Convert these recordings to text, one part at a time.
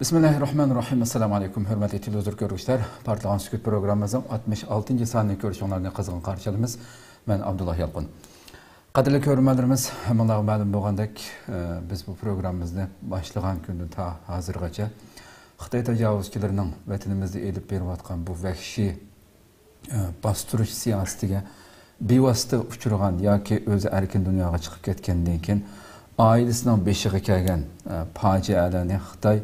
Bismillahirrahmanirrahim. Assalamu alaikum. Hürmetli televizyon görüşler. Parlağan Sükut programımızın 66. saniyeli görüşünlerini kızgın karşılayımız. Ben Abdullah Yalqın. Qadirli görürmelerimiz, hemen ma'lum bo'lgandek, biz bu programımızda başlayan günden ta hazırgacha Xitoy tajovuzchilarining vatanimizda elib berayotgan bu vahshiy bostirish siyosatiga bevosita uchragan yoki o'zi erkin dunyoga chiqib ketgandan keyin oilasining beshiga kelgan fojialarni Xitoy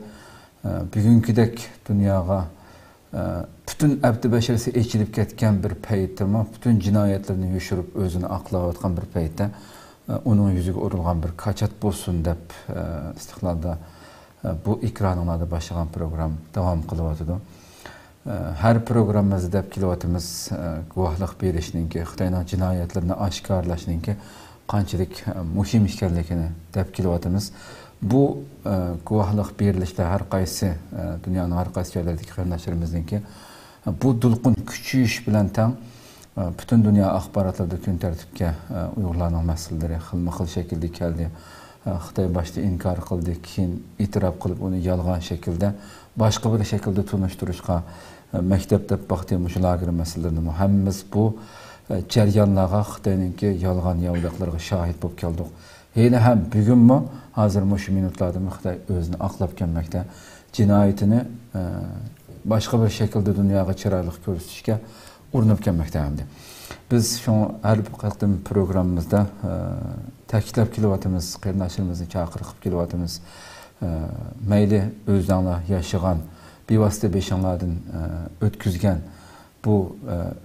bugünkidek dünyaya bütün abdi beşerisi eçilip ketken bir paytda, bütün cinayetlerini yoşurup özünü aqlayotgan bir paytda onun yüzüge urulgan bir kaçat bolsun deb istiqlalda bu ekranlarda başlayan program devam kılıvatıdı. Her programımızda deb kilovatımız guvohlik berishninki, Xitoyning cinayetlerini aşkarlashninki qanchalik muhim ekanligini deb kilovatımız. Bu guvohlik berilishlar har qaysi dunyoning har qaysi joylaridagi qarindoshlarimizniki bu dulqin kuchayish bilan teng butun dunyo axborotlarida kun tartibga Uyg'urlarning masalalari xilma-xil shaklda keldi. Xitoy boshda inkor qildi, keyin e'tirof qilib uni yolg'on shaklda boshqa bir shaklda tunishtirishga maktabda vaqti shu lager masalalarini hammamiz bu jarayonlarga Xitoyninki yolg'on yovliqlarga shohid bo'lib keldik. Hele hem bugün mü, hazır mı şu minutlarda mı Xitoy özünü aqlab kelmekte, cinayetini başka bir şekilde dünyaya chiroyli ko'rsatishga urinib kelmekte hamdi. Biz şu her bir programımızda ta'kidlab kelyapmiz, qarindoshlarimizni chaqirib kelyapmiz. Mayli o'zlarini yashagan, bevosita beshinlardan o'tkazgan bu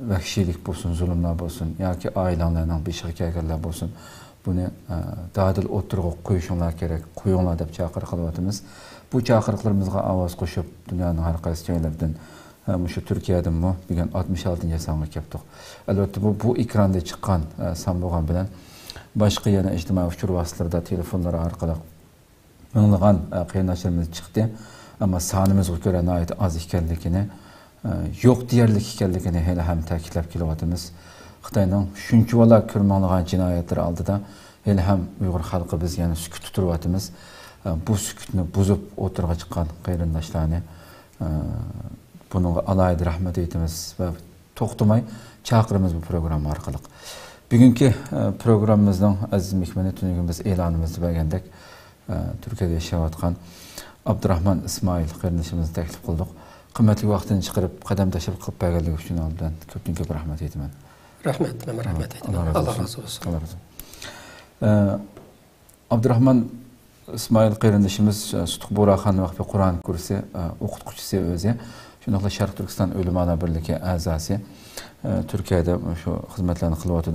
vahshiylik bo'lsin, zulmlar bo'lsin yoki oilalarning beshiga kelganlar bo'lsin. Bunu dadil o'tirg'a qo'yishinglar kerak, qo'yinglar deb chaqiriq qilyapmiz. Bu chaqiriqlarimizga ovoz qo'shib dunyoning har qaysi joylaridan, shu Turkiyadan mı degan 66-songa keldik. Albatta bu ekranda chiqqan son bo'lgan bilan boshqa yana ijtimoiy uchur vositalarida telefonlar orqali minglagan qarindoshlarimiz chiqdi, ammo sonimizga ko'ra nihoyat oz ekanligini, yo'q deyarlik ekanligini hali ham ta'kidlab kelyapmiz. Xitoyning shuncha bola ko'rmag'an jinoyatlar oldida hali ham Uyg'ur xalqi biz yana sukut tutyapmiz. Bu sukutni buzib o'tirg'a chiqqan qarindoshlarni bunga alayda rahmat aytamiz va to'xtamay chaqiramiz bu program orqali. Bugungi programmamizning aziz mehmoni tungi biz e'lonimizda bergandek Turkiyada yashayotgan Abdurahmon Ismoil qarindoshimizni taklif qildik. Qimmatli vaqtini chiqarib qadam tashlab qilib berganligi uchun oldindan ko'p rahmat aytaman. Rahmet, rahmet aytaman. Allah razı olsun. Allah razı olsun. Abdurahmon Ismoil qarindoshimiz Sutuq Bo'raxon vaqti Qur'on kursi o'qituvchisi o'zi. Shuningdek Sharq Turkiston o'limalar birligi a'zosi. Turkiyada shu xizmatlarni qilyapti.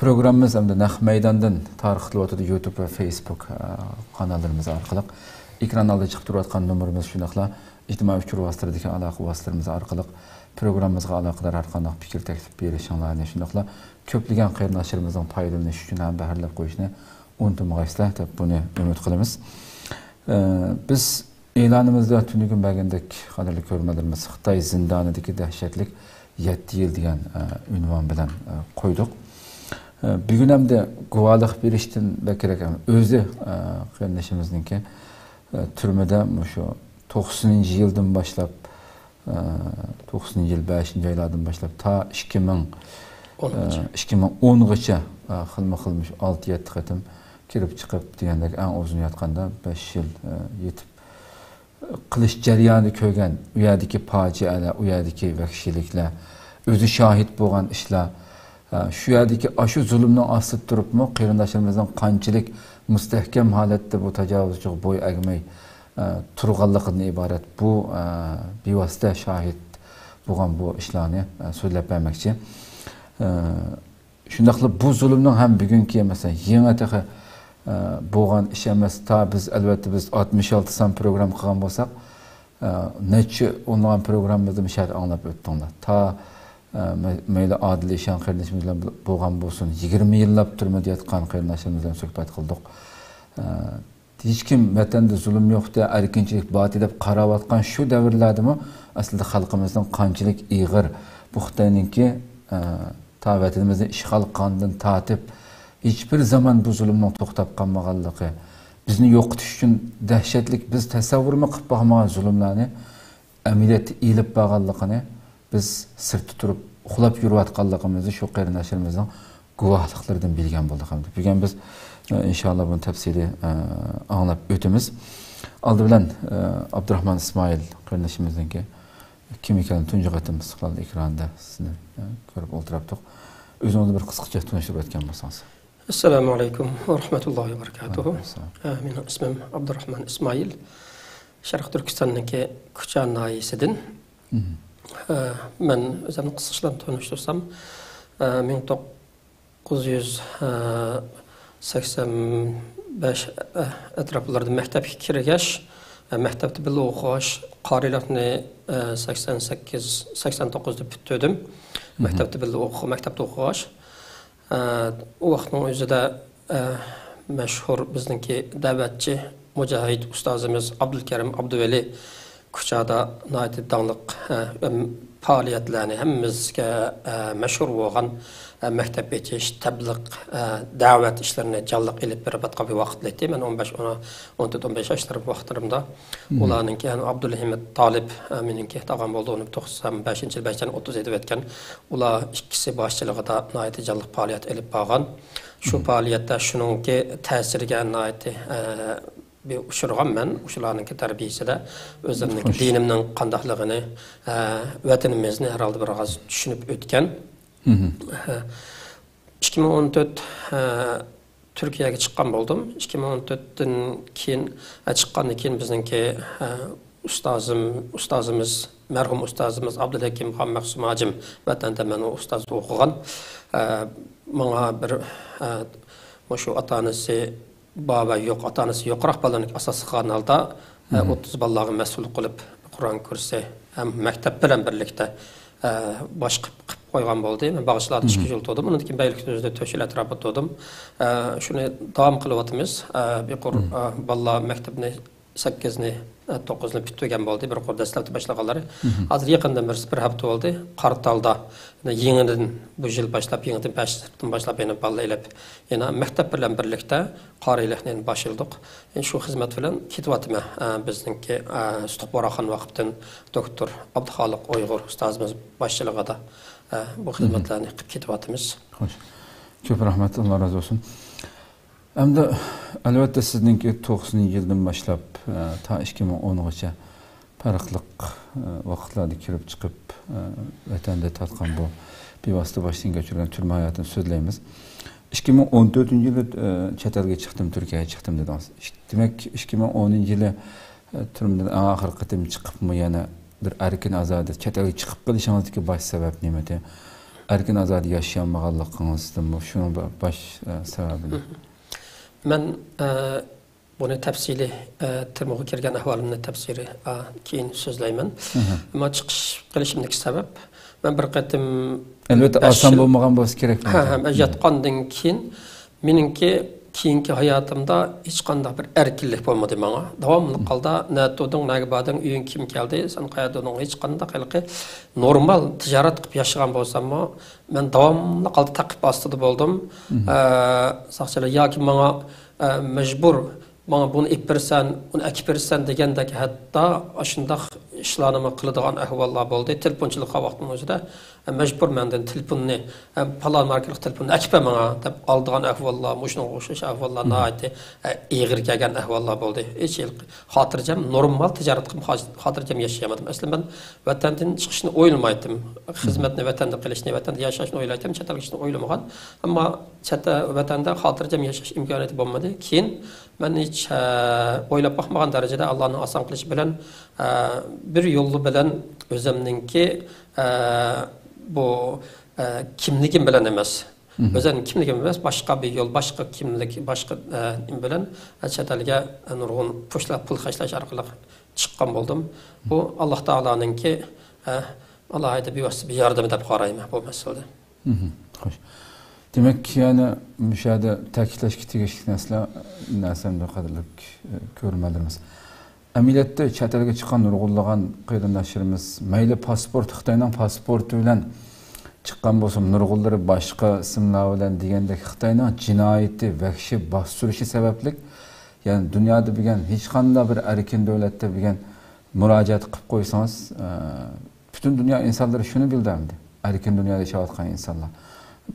Programmamiz hamda naq maydondan tarix qilyapti YouTube va Facebook kanallarimiz orqali. Ekran oldida chiqib turayotgan nomerimiz shunaqla ijtimoiy uchur vositalaridagi aloqa vositalarimiz orqali programmamizga aloqador har qanday fikr taklif berishinglarni shunaqla ko'plagan qarindoshlarimizning foydalanishi uchun ham baharlab qo'yishni unutmaysizlar deb buni umid qilamiz. Biz e'lonimizda tunugun bergandek qadrli ko'rmalarimiz Xitoy zindonidagi dahshatlik 7 yil degan unvon bilan qo'ydik. Bugun ham de guvohlik berishdan kerak ham o'zi qarindoshamizninki turmada shu 90-yildan boshlab 90-yil 5-oylardan boshlab ta 2010gacha xilma-xilmish 6-7 qatim kirib chiqib degandek eng uzun yotganda 5 yil yetib qilish jarayonida ko'rgan u yerdagi fojialar, u yerdagi vahshiyliklar, o'zi shohid bo'lgan ishlar, shu yerdagi shu zulmning ostida turibmi qarindoshlarimizning qanchalik mustahkam holatda bu tajovuzchiga bo'y agmay turg'anligidan iborat bu bevosita shohid bo'lgan bu ishlarni so'zlab bermoqchi. Shunday qilib bu zulmning ham bugungi masalan yangi bo'lgan ish emas. Ta biz albatta biz 66 son program qilgan bo'lsak, necha onlayn programmamizda mishar anglab o'tdinglar. Ta mayli Adil Eshon qarindoshimiz bilan bo'lgan bo'lsin, 20 yillab turmada yotgan qarindoshlarimiz bilan suhbat qildik. Hech kim vatanda zulm yo'qda, erkinchilik bor deb qarayotgan shu davrlardami aslida xalqimizning qanchalik ig'ir bu Xitoyninki ta vatanimizni ishg'ol qilgandan tortib hech bir zaman bu zulmning to'xtab qolmaganligi, bizni yo'qotish uchun dahshatlik biz tasavvurmi qilib boqmagan zulmlarni amaliyotda ilib bo'lganligini biz sirtda turib uxlab yurayotganligimizni shu qarindoshlarimizning guvohliklaridan bilgan bo'ldik. Bugun biz inshaalloh buni tafsiliy anglab o'tamiz. Oldi bilan Abdurahmon Ismoil qarindoshamizninki kim ekanini tunji qatim istiqlol ekranda sizni ko'rib o'tiribdik. O'zingizni bir qisqacha tunishtirib o'tgan bo'lsangiz. Assalomu alaykum va rahmatullohi va barakatuh. Mening ismim Abdurahmon Ismoil. Sharq Turkistonniki Kuchan nahiyasidan. Men o'zimni qisqacha tunishtirsam 1985 atroflarida maktabga kirgach, maktabda birga o'qish, qorilarni 89da bitirdim. Maktabda birga o'qish. O vaqtning o'zida mashhur bizningki da'vatchi mujohid ustozimiz Abdulkarim Abduvali Kuchada nayt danliq faoliyatlarni hammamizga mashhur bo'lgan maktab etish, tabliq, da'vat ishlarini jonliq ilib berib bir vaqtda men 14-15 yoshlar vaqtlarimda ularninki Abdulhamid Talib meningki tag'am bo'ldi 95-yildan 37 o'tgan ular ikkisi boshchiligida nayt jonliq faoliyat ilib borgan. Shu faoliyatda shuningki ta'siriga nayt bir uçurğam men, uçularınki tarbiyesinde özümdeki dinimnin qandaqlığını, vatanimizni herhalde bir az düşünüp ötken. 2014 Türkiye'ye çıqqan boldum. 2014'ten keyin çıqqandan keyin bizningki ustazımız, merhum ustazımız Abdulhakim Muhammed Sumacım vatanda men o ustazda o'qigan. Bana bir şu atanisi baba yok, atanisi yoqroq balaning asosiy qilgan holda 30 balaga mas'ul qilib Qur'on kursi ham maktab bilan birlikda bosh qilib qo'ygan bo'ldi. Men bag'ishlarda 2 yil turdim. Undan keyin Baylikduzda to'shil atrofida turdim. Shuni davom qilyapmiz. Bir balalar maktabni 8ni 9ni bitirgan bo'ldi. Bir qor dastlabki boshlaganlari. Hozir yaqinda bir hafta bo'ldi. Qartalda yangidan bu yil boshlab, yangidan sinfdan boshlab yana balalar yana maktab bilan birlikda qorilikni boshladik. Shu xizmat bilan ketyapman. Bizningki Istiqboraxon vaqtdan doktor Abduxoliq Uyg'ur ustozimiz boshchiligida bu xizmatlarni qilib ketyapmiz. Xo'sh. Ko'p rahmat, Alloh razı olsun. Hamda albatta sizningki 90-yildan boshlab ta 2010gacha farqli vaqtlarda kirib chiqib vatanda tatgan bu bevosita boshdan kechirgan turma hayotini so'zlaymiz. 2014-yili chet elga chiqdim, Turkiyaga chiqdim dedingiz. Demak 2010-yili turmadan oxir qatim chiqibmi yana bir erkin azodi chet elga chiqib qolishingizdagi bosh sabab nima edi? Erkin azodi yashayolmaganligingizdami? Shuning bosh sababi. Men bunu tafsili tirmoga kirgan ahvolimni tafsiri keyin so'zlayman. Ammo chiqish qilishimdagi sabab men bir qatim albatta oson bo'lmagan bo'lsa kerak. Yatqandan keyin meningki keyingi hayotimda hech qanday bir erkinlik bo'lmadi menga. Davomli qalda natoding nagbadan uying kim keldi, sen qayerdan hech qanday qilqi normal tijorat qilib yashagan bo'lsam-mo, men davomli qalda taqib ostida bo'ldim. Saqchilar yoki menga majbur bana bunu ipirsen, bunu ekipirsen degandek hatta aşındaq işlarımı qiladigan ahvollar bo'ldi. Telefonchilikqa vaqtim o'zida majbur mendan telefonni, palon markalik telefonni ekipma menga deb oldigan ahvollar, mushunga o'xshash ahvollar nihoyatda ig'ir kelgan ahvollar bo'ldi. Hech yil xotirjam, normal tijorat qilib xotirjam yashayamadim. Aslida men vatandan chiqishni o'ylamaydim. Xizmatni vatanda qilishni, vatanda yashashni o'ylaydim, chet elga chiqishni o'ylamagan. Ammo vatanda xotirjam yashash imkoniyati bo'lmadi. Keyin men hech o'ylab baxmagan darajada Allohning oson qilishi bilan bir yo'li bilan o'zimninki bu kimligim bilan emas. O'zim kimligim emas, boshqa bir yo'l, boshqa kimlik, boshqa bilan chet elga nurg'un pul xashlash orqali chiqqan bo'ldim. Bu Alloh taoloninki alohida bir yordam deb qarayman bu masalada. Xo'sh. Demek ki yani müşahede ta'kidlashga tegishli narsamda qadrlik ko'rmalarimiz. Amaliyotda chet elga chiqqan nurg'unlagan qarindoshlarimiz mayli pasport Xitoyning pasporti bilan chiqqan bo'lsa, nurg'unlari boshqa ismlar bilan degandek Xitoyning jinoyati, vahshiy bostirishi sababli Yani dünyada bilgen hiç kanda bir erkin devlette bilgen müracaat kılıp koysanız bütün dünya insanları şunu bildirdi. Erkin dünyada yaşayotgan insanlar.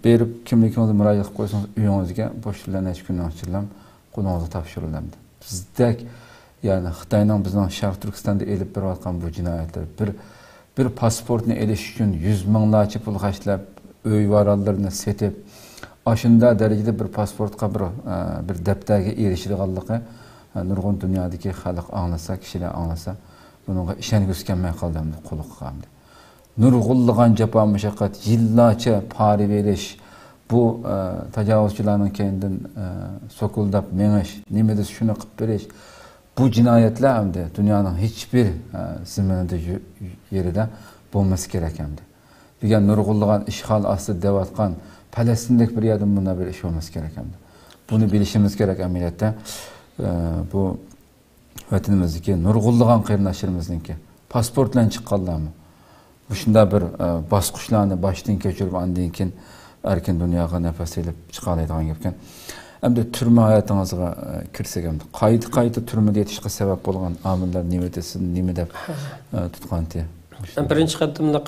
Berip kimliginizde müracaat kılıp koysanız uyuңuzga boşluğuna hiç günün açılan kulunuza tapşırılamdı. Bizdek yani Xitayning bizning Sharq Turkistonda elib berayotgan bu jinoyatlar bir pasportni elish uchun 100 minglarcha pul xarjlab uy varalarini setib aşında derecede bir pasportga bir daftarga erishilganligi nurg'un dunyodagi xalq anglasa, kishilar anglasa bunga ishongisi kelmay qoldi, quliq qoldi. Nurg'unlagan jafo mushaqqat, yillarcha pari verish, bu tajovuzchilarning kendidan sokuldab menish, nimada shuni qilib berish, bu jinoyatlar hamda dunyoning hiçbir ziminida yerida bo'lmasi kerak hamda. Degan nurg'unlagan ishg'ol ostida deyotgan Palestinlik bir yerden buna bir iş olması gerek hamda. Bunu bilişimiz gerek ameliyatda. Bu vatanimizdeki nurg'unlagan qarindoshlarimizniki pasportlan chiqqanlarmi? Bu shunda bir bosqichlarni boshdan kechirib andan keyin erkin dunyoga nafas ilib chiqa oladigan gapkan. Hamda turma hayotingizga kirsak hamda qayta turmada yetishga sabab bo'lgan omillar nima desin, nima deb tutqanti? Birinchi qadimliq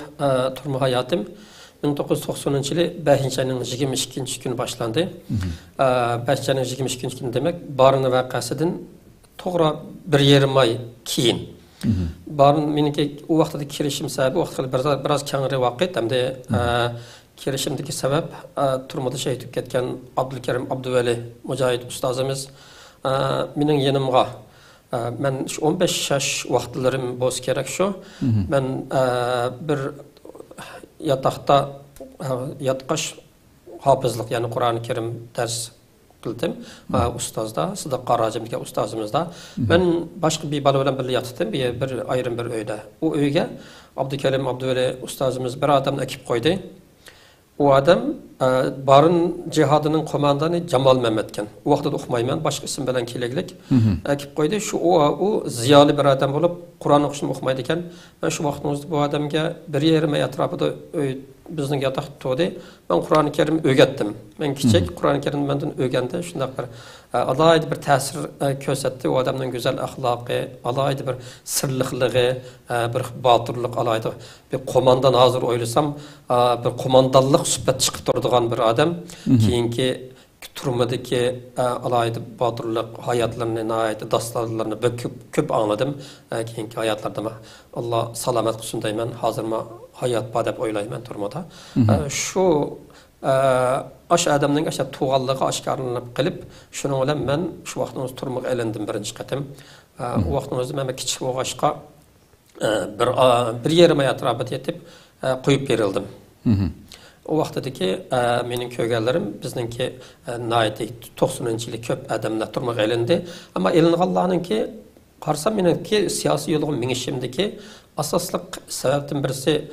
turma hayotim 1990-yılı 5. ayının 22. günü başlandı. 5. ayının 22. günü demek barın vakasıdın toğra bir yarım ay keyin. Barın meniki o vaxtda kirişim sebebi o vaxtda biraz kengri vakit hem de kirişimdeki sebep turmada şehit edip ketken Abdülkerim Abdüveli Mücahit ustazımız menin yanımga ben 15 yaş vaxtlarım boz gerek şu. Ben bir yatakta yatkaş hafızlık yani Kur'an-ı Kerim ders kıldım. Ustazda, Sıdık Qaracım'daki ustazımızda. Ben başka bir bala bilen birlikte yattım. Bir ayrım bir öyde. O öyge Abdülkerim Abdüveli ustazımız bir adam ekip koydu. O adam barın cihadının komandanı Cemal Mehmetken. O vaxtda da okumayman, başka isim bilen keleglik ekip koydu. O ziyalı bir adam olup Kur'an okuşunu okumaydıyken ben şu vaxtımızda bu adamga bir yerime etrafıda bizning yatak tuğdu. Ben Kur'an-ı Kerim öğrettim. Ben küçük Kur'an-ı Kerim benden öğrendi. Şundaq bir alaydı bir təsir körsətdi. O adamın güzel ahlakı, alaydı bir sırlıqlığı, bir batırlıq alaydı. Bir komandan hazır oylasam, bir komandanlıq sübət çıkıp durduğan bir adam. Keyinki turmadaki alaydı batırlıq hayatlarını, nəhayət dastlarlarını köp anladım. Keyinki hayatlarda Allah salamet kılsın deymen. Hazırma hayat badep oylayman turmada. Şu aş adamның aşağı tuğallığı aşkarlanıp kılıp şunun bilen ben şu vaxtımız turmağa elendim birinci qatim. O vaxtımızda ben kichik oğaşqa bir yerime etrafı yetip koyup verildim. O vaxtdaki menin köygənlərim bizninki nəhayət 90-cı köp adamlar turmağa elendi. Ama elinğanlarınki qarsam meniki siyasi yolun minişimdeki asaslık sebepten birisi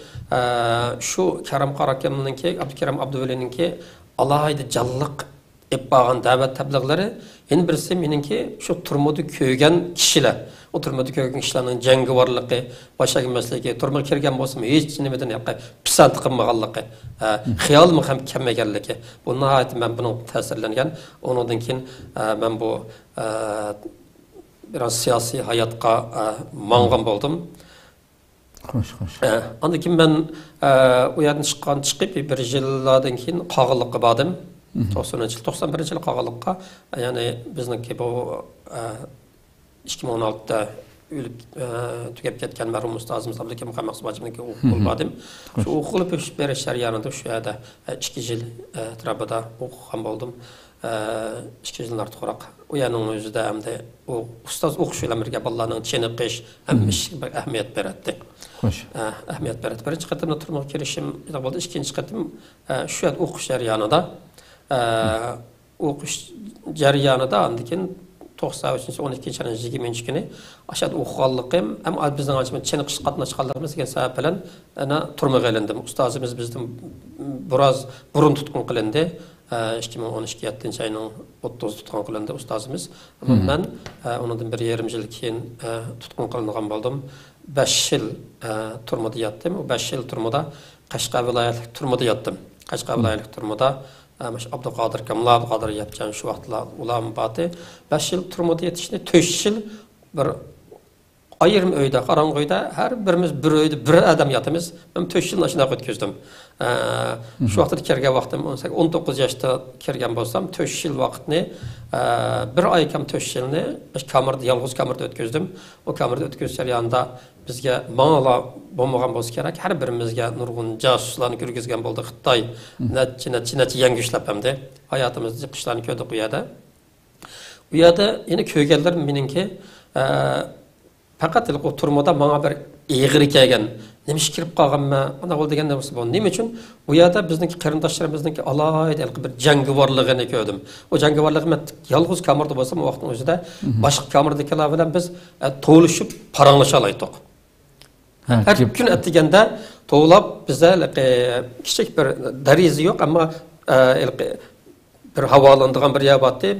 şu Kerem Karakem'ninki, Abdülkerim Abdüveli'ninki alaydı canlılık yapağın davet tebliğleri. En birisi meninki şu turmudu köygen kişiler. O turmudu köygen kişilerin cengi varlığı, başka mesleki, turmudu kirgen bolsun hiç nemeden yapay pisant kılmağanlığı, xiyal mı hem kemmegerliği. Bu nihayet ben bunun tesirlengen. Ondan keyin ben bu biraz siyasi hayatka mağan buldum. Hoş. Ondan keyin ben o yerden çıkıp bir yıllardan keyin Qağılıqqa bardım. 91 yıl Qağılıqqa. Yani bizniki bu 2016'da ölüp tükep ketken merhum ustazımız Abdülkerim Maqsud bacımniki okul bardım. Şu okulup bir şeriyanında şu yerda 2 yıl Trabada okugan buldum. 2 yıldan artıq orak. O yanın özüde hem de o ustaz okuşuyla birge ballarının çeniqiş hemmiş ahmiyet beretti. Hoş. Ahmiyet beretti. Birinci qatimda turmağa kirişim oldu. İkinci qatim şu yer okuş jaryanında okuş jaryanında andikin 93-12 ayının 20 günü aşağıda okuğanlığım hem bizden açımın çeniqiş qatına çıqanlığımız gen sebep bilen ana turmağa elendim. Ustazımız bizden biraz burun tutkun qılındı. 2012 ayının 30 tutkun qılındı ustazımız. Ama ben ondan bir yarım yıl keyin tutkun qılınğan boldum. 5 yıl turmada yattım. O 5 yıl turmada Qashqa vilayetlik turmada yattım. Qashqa vilayetlik turmada Abdülkadir Kemal Abdülkadir yapacağın şu vaxtlar ulan batı 5 yıl turmadı yetişti 4 yıl bir ayırım öyde, qarangıyda her birimiz bir öyde bir adam yatımız. Ben 4 yıl aşına ötküzdüm. Şu vaxtda kirgen vaxtım 19 yaşta kirgen bolsam 4 yıl vaxtını bir ay kam 4 yılını kamerda yalğız kamerda ötküzdüm. O kamerda ötküzser yanında bizge mağala bolmagan bolsa kerak. Her birimizge nurgun casuslarını görgüzgen boldu. Xitay netçe yangi işlep hemde hayatımızda qışlarını köydük bu yerda. Bu yerda yine köygeller meninki fakat o turmada bana bir eğri kelgen, nemiş kirip qalğanma, ana ol degen narsa bu. Nima uchun? Bu yerda bizniki qarindoshlarimizniki alayda bir jangivorligini ko'rdim. O jangivorligi men yolg'iz kamerda bo'lsam, o vaqtning o'zida boshqa kamerdagilar bilan biz to'lishib paranglasha olaydik. Her gün etdiganda to'lab bizda kichik bir darizi yo'q, ammo bir havalandırgan bir yer battı,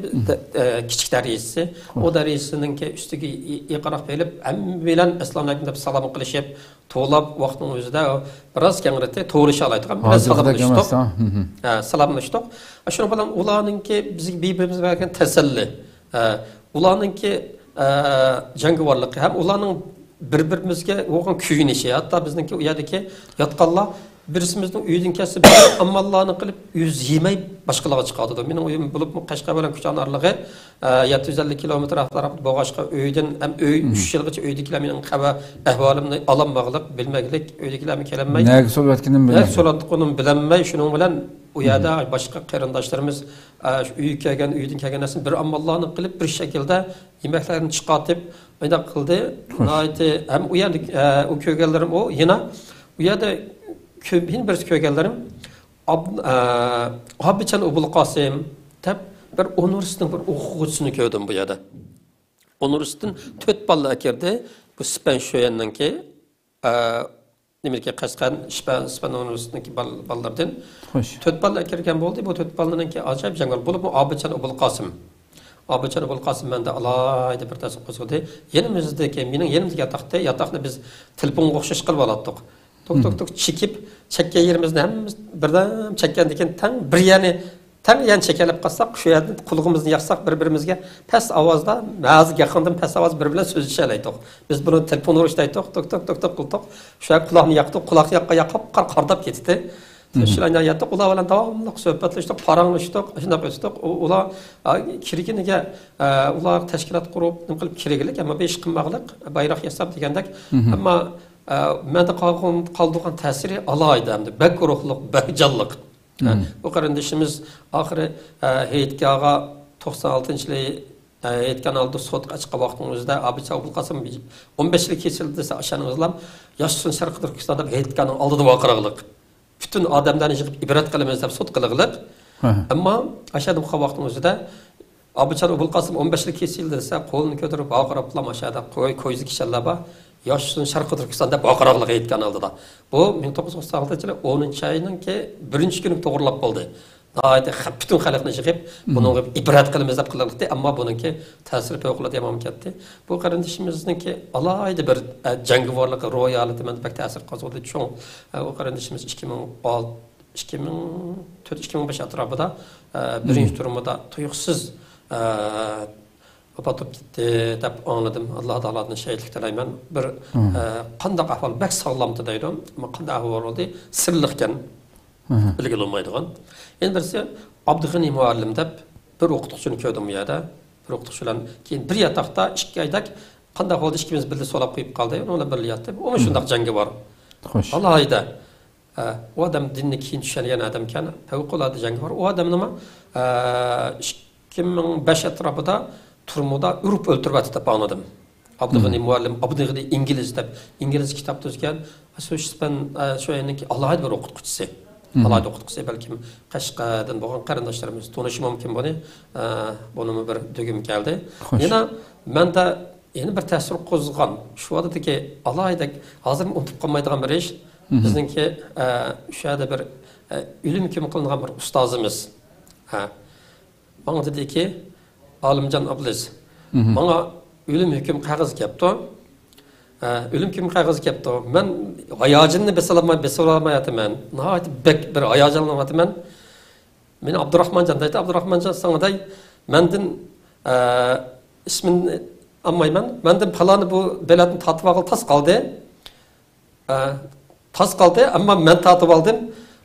küçük derecesi. O derecesinin ki üstüki yıkarak belip, hem bilen İslam'da salam kılışıp, toğlap vaxtın özüde biraz kengirette toğruşa alaydık. Biraz salamlaştık. Salamlaştık. Şunu falan ulanın ki bizi birbirimize verken teselli. Ulanın ki jangivorligi hem ulanın birbirimizge oğun kuyunişi. Hatta bizdeki uyadaki yatqanlar birisimizden üyden kesip ammallarını kılıp yüz yemey başkalarına çıkardı. Benim uyum bulup Kaşka bilen Küçük'ün arlığı 750 kilometre tarafı Boğaçka üyden hem 3 yılgıç üydekiler benim xəbər əhvalımını alanmaqlıq, bilməklik, üydekilerimi kelenmey. Nəyə sol etkinim bilmey. Nəyə sol etkinim bilenmey. Şunun bilen uyada başka qarindaşlarımız üyü kelgen, üyden kelgenesin bir ammallarını kılıp bir şekilde yemeklerini çıkartıp ayda kıldı. Hem uyadık o köygellerim o yine uyada Yine bir köygellerim Abbiçan Ubul Qasim deb bir universitetin bir o'quvchisini ko'rdim bu yerda. Universitetin 4 balla akirdi. Bu Spen şöyenninki nimaga Qashqar Spen universitetiniki ballardan 4 balla akirgan bo'ldi. Bu 4 ballarninki ajoyib jangal bo'lib, bu Abbiçan Ubul Qasim. Abbiçan Ubul Qasim menda alayda bir tasavvur qo'zg'adi. Yenimizdagi, mening yenimizga yataqni biz telefonga o'xshash qilib olatdik. Tok çekip çekken yerimizde hem birden çekkendeki tam bir yan çekelip kalsak şu yerden kulağımızı yaksak birbirimizge pes avazda bazı yakından pes avaz birbirine sözleşelaydık. Biz bunu telefon uğraştaydık tok kıldık. Şu yer kulağını yaktık, kulak yakıp kardap gitti. Şulayla yattık, ula olan devamlı sohbetleştik, paranlaştık, şuna başladık. Ula kiriginiga ula teşkilat kurup ne kılıp kirigilik ama 5 kımmaklık bayrak yasap degендek ama Mende kaldığın tesiri alaydı hem de. Bek ruhluk, bek canlık. Bu kardeşimiz ahire heyetgağa 96. yılı heyetgan aldı sot açıqa vaxtımızda Abbiçan Ubul Qasim 15 yıl kesildi aşağınızlam yaşsın Şarkı Türkistan'da heyetganın aldığı vakırağılık. Bütün adamdan çıkıp ibret kılımızda sot kılığılık. Ama aşağıda bu vaxtımızda Abbiçan Ubul Qasim 15 yıl kesildi ise kolunu götürüp vakıraplam aşağıda koyuzu kişiler Yaşsın Şarkı Türkistan'da bakıraqlıq etken aldı da. Bu 1936 yılı 10. ayının ki 1. günü doğrulap oldu. Daha bütün xalqını çıkıp bunu ibret kılımızda kılırlıktı ama bununki tesiri peyokla demam ketdi. Bu kardeşimizin ki alaydı bir jangivorlıq royaleti men pek tesir qazıldı. Çoğun o kardeşimiz 2004-2005 atrafında birinci turumda tuyuqsuz Kapatıp gitti, dep anladım. Allah Teala'dan şehitlik dilayman. Bir qandaq ahval bek sağlamdı deydim. Ama qandaq ahval oldu, sirliqken bilgili olmaydıgan. Endi birisi Abdug'ani muallim dep bir o'qituvchini ko'rdim bu yerda. Bir o'qituvchi bilan keyin bir yataqda 2 oydak qandaq oldu ikkimiz birga solab qo'yib qoldi. Ular birga yatdi. O shundaq jangi bor. Xo'sh. Alayda o adam dinni keyin tushungan adam ekan. Favqulodda jangi bor. O adam nima 2005 atrofida turmuda ürüp öldürüp dep anladım. Abdug'ani muallim, Abdug'ani İngiliz dep İngiliz kitap tuzgan. Ben şu yanınki alayda bir o'qituvchisi. Alayda o'qituvchisi belki Qashqardan bo'lgan qarindoshlarimiz tonishi mumkin buni. Bunun bir dögüm geldi. Yana menda yeni bir ta'sir qo'zg'agan. Shu vaqtdagi alayda hozir unutib qolmaydigan bir ish. Bizningki shu yerda bir ilm kim qilingan bir ustozimiz. Bana dedi ki Alimcan Abliz. Bana ölüm hüküm kağız yaptı. Ölüm hüküm kağız yaptı. Ben hayacını besalamayatım ben. Nahayet bek bir hayacanlamatım ben. Meni Abdurrahmancan deydi. Abdurrahmancan sana day menden ismini anmayman. Menden falanı bu belatını tatып aldı, tas kaldı. Tas kaldı ama ben tatып aldım.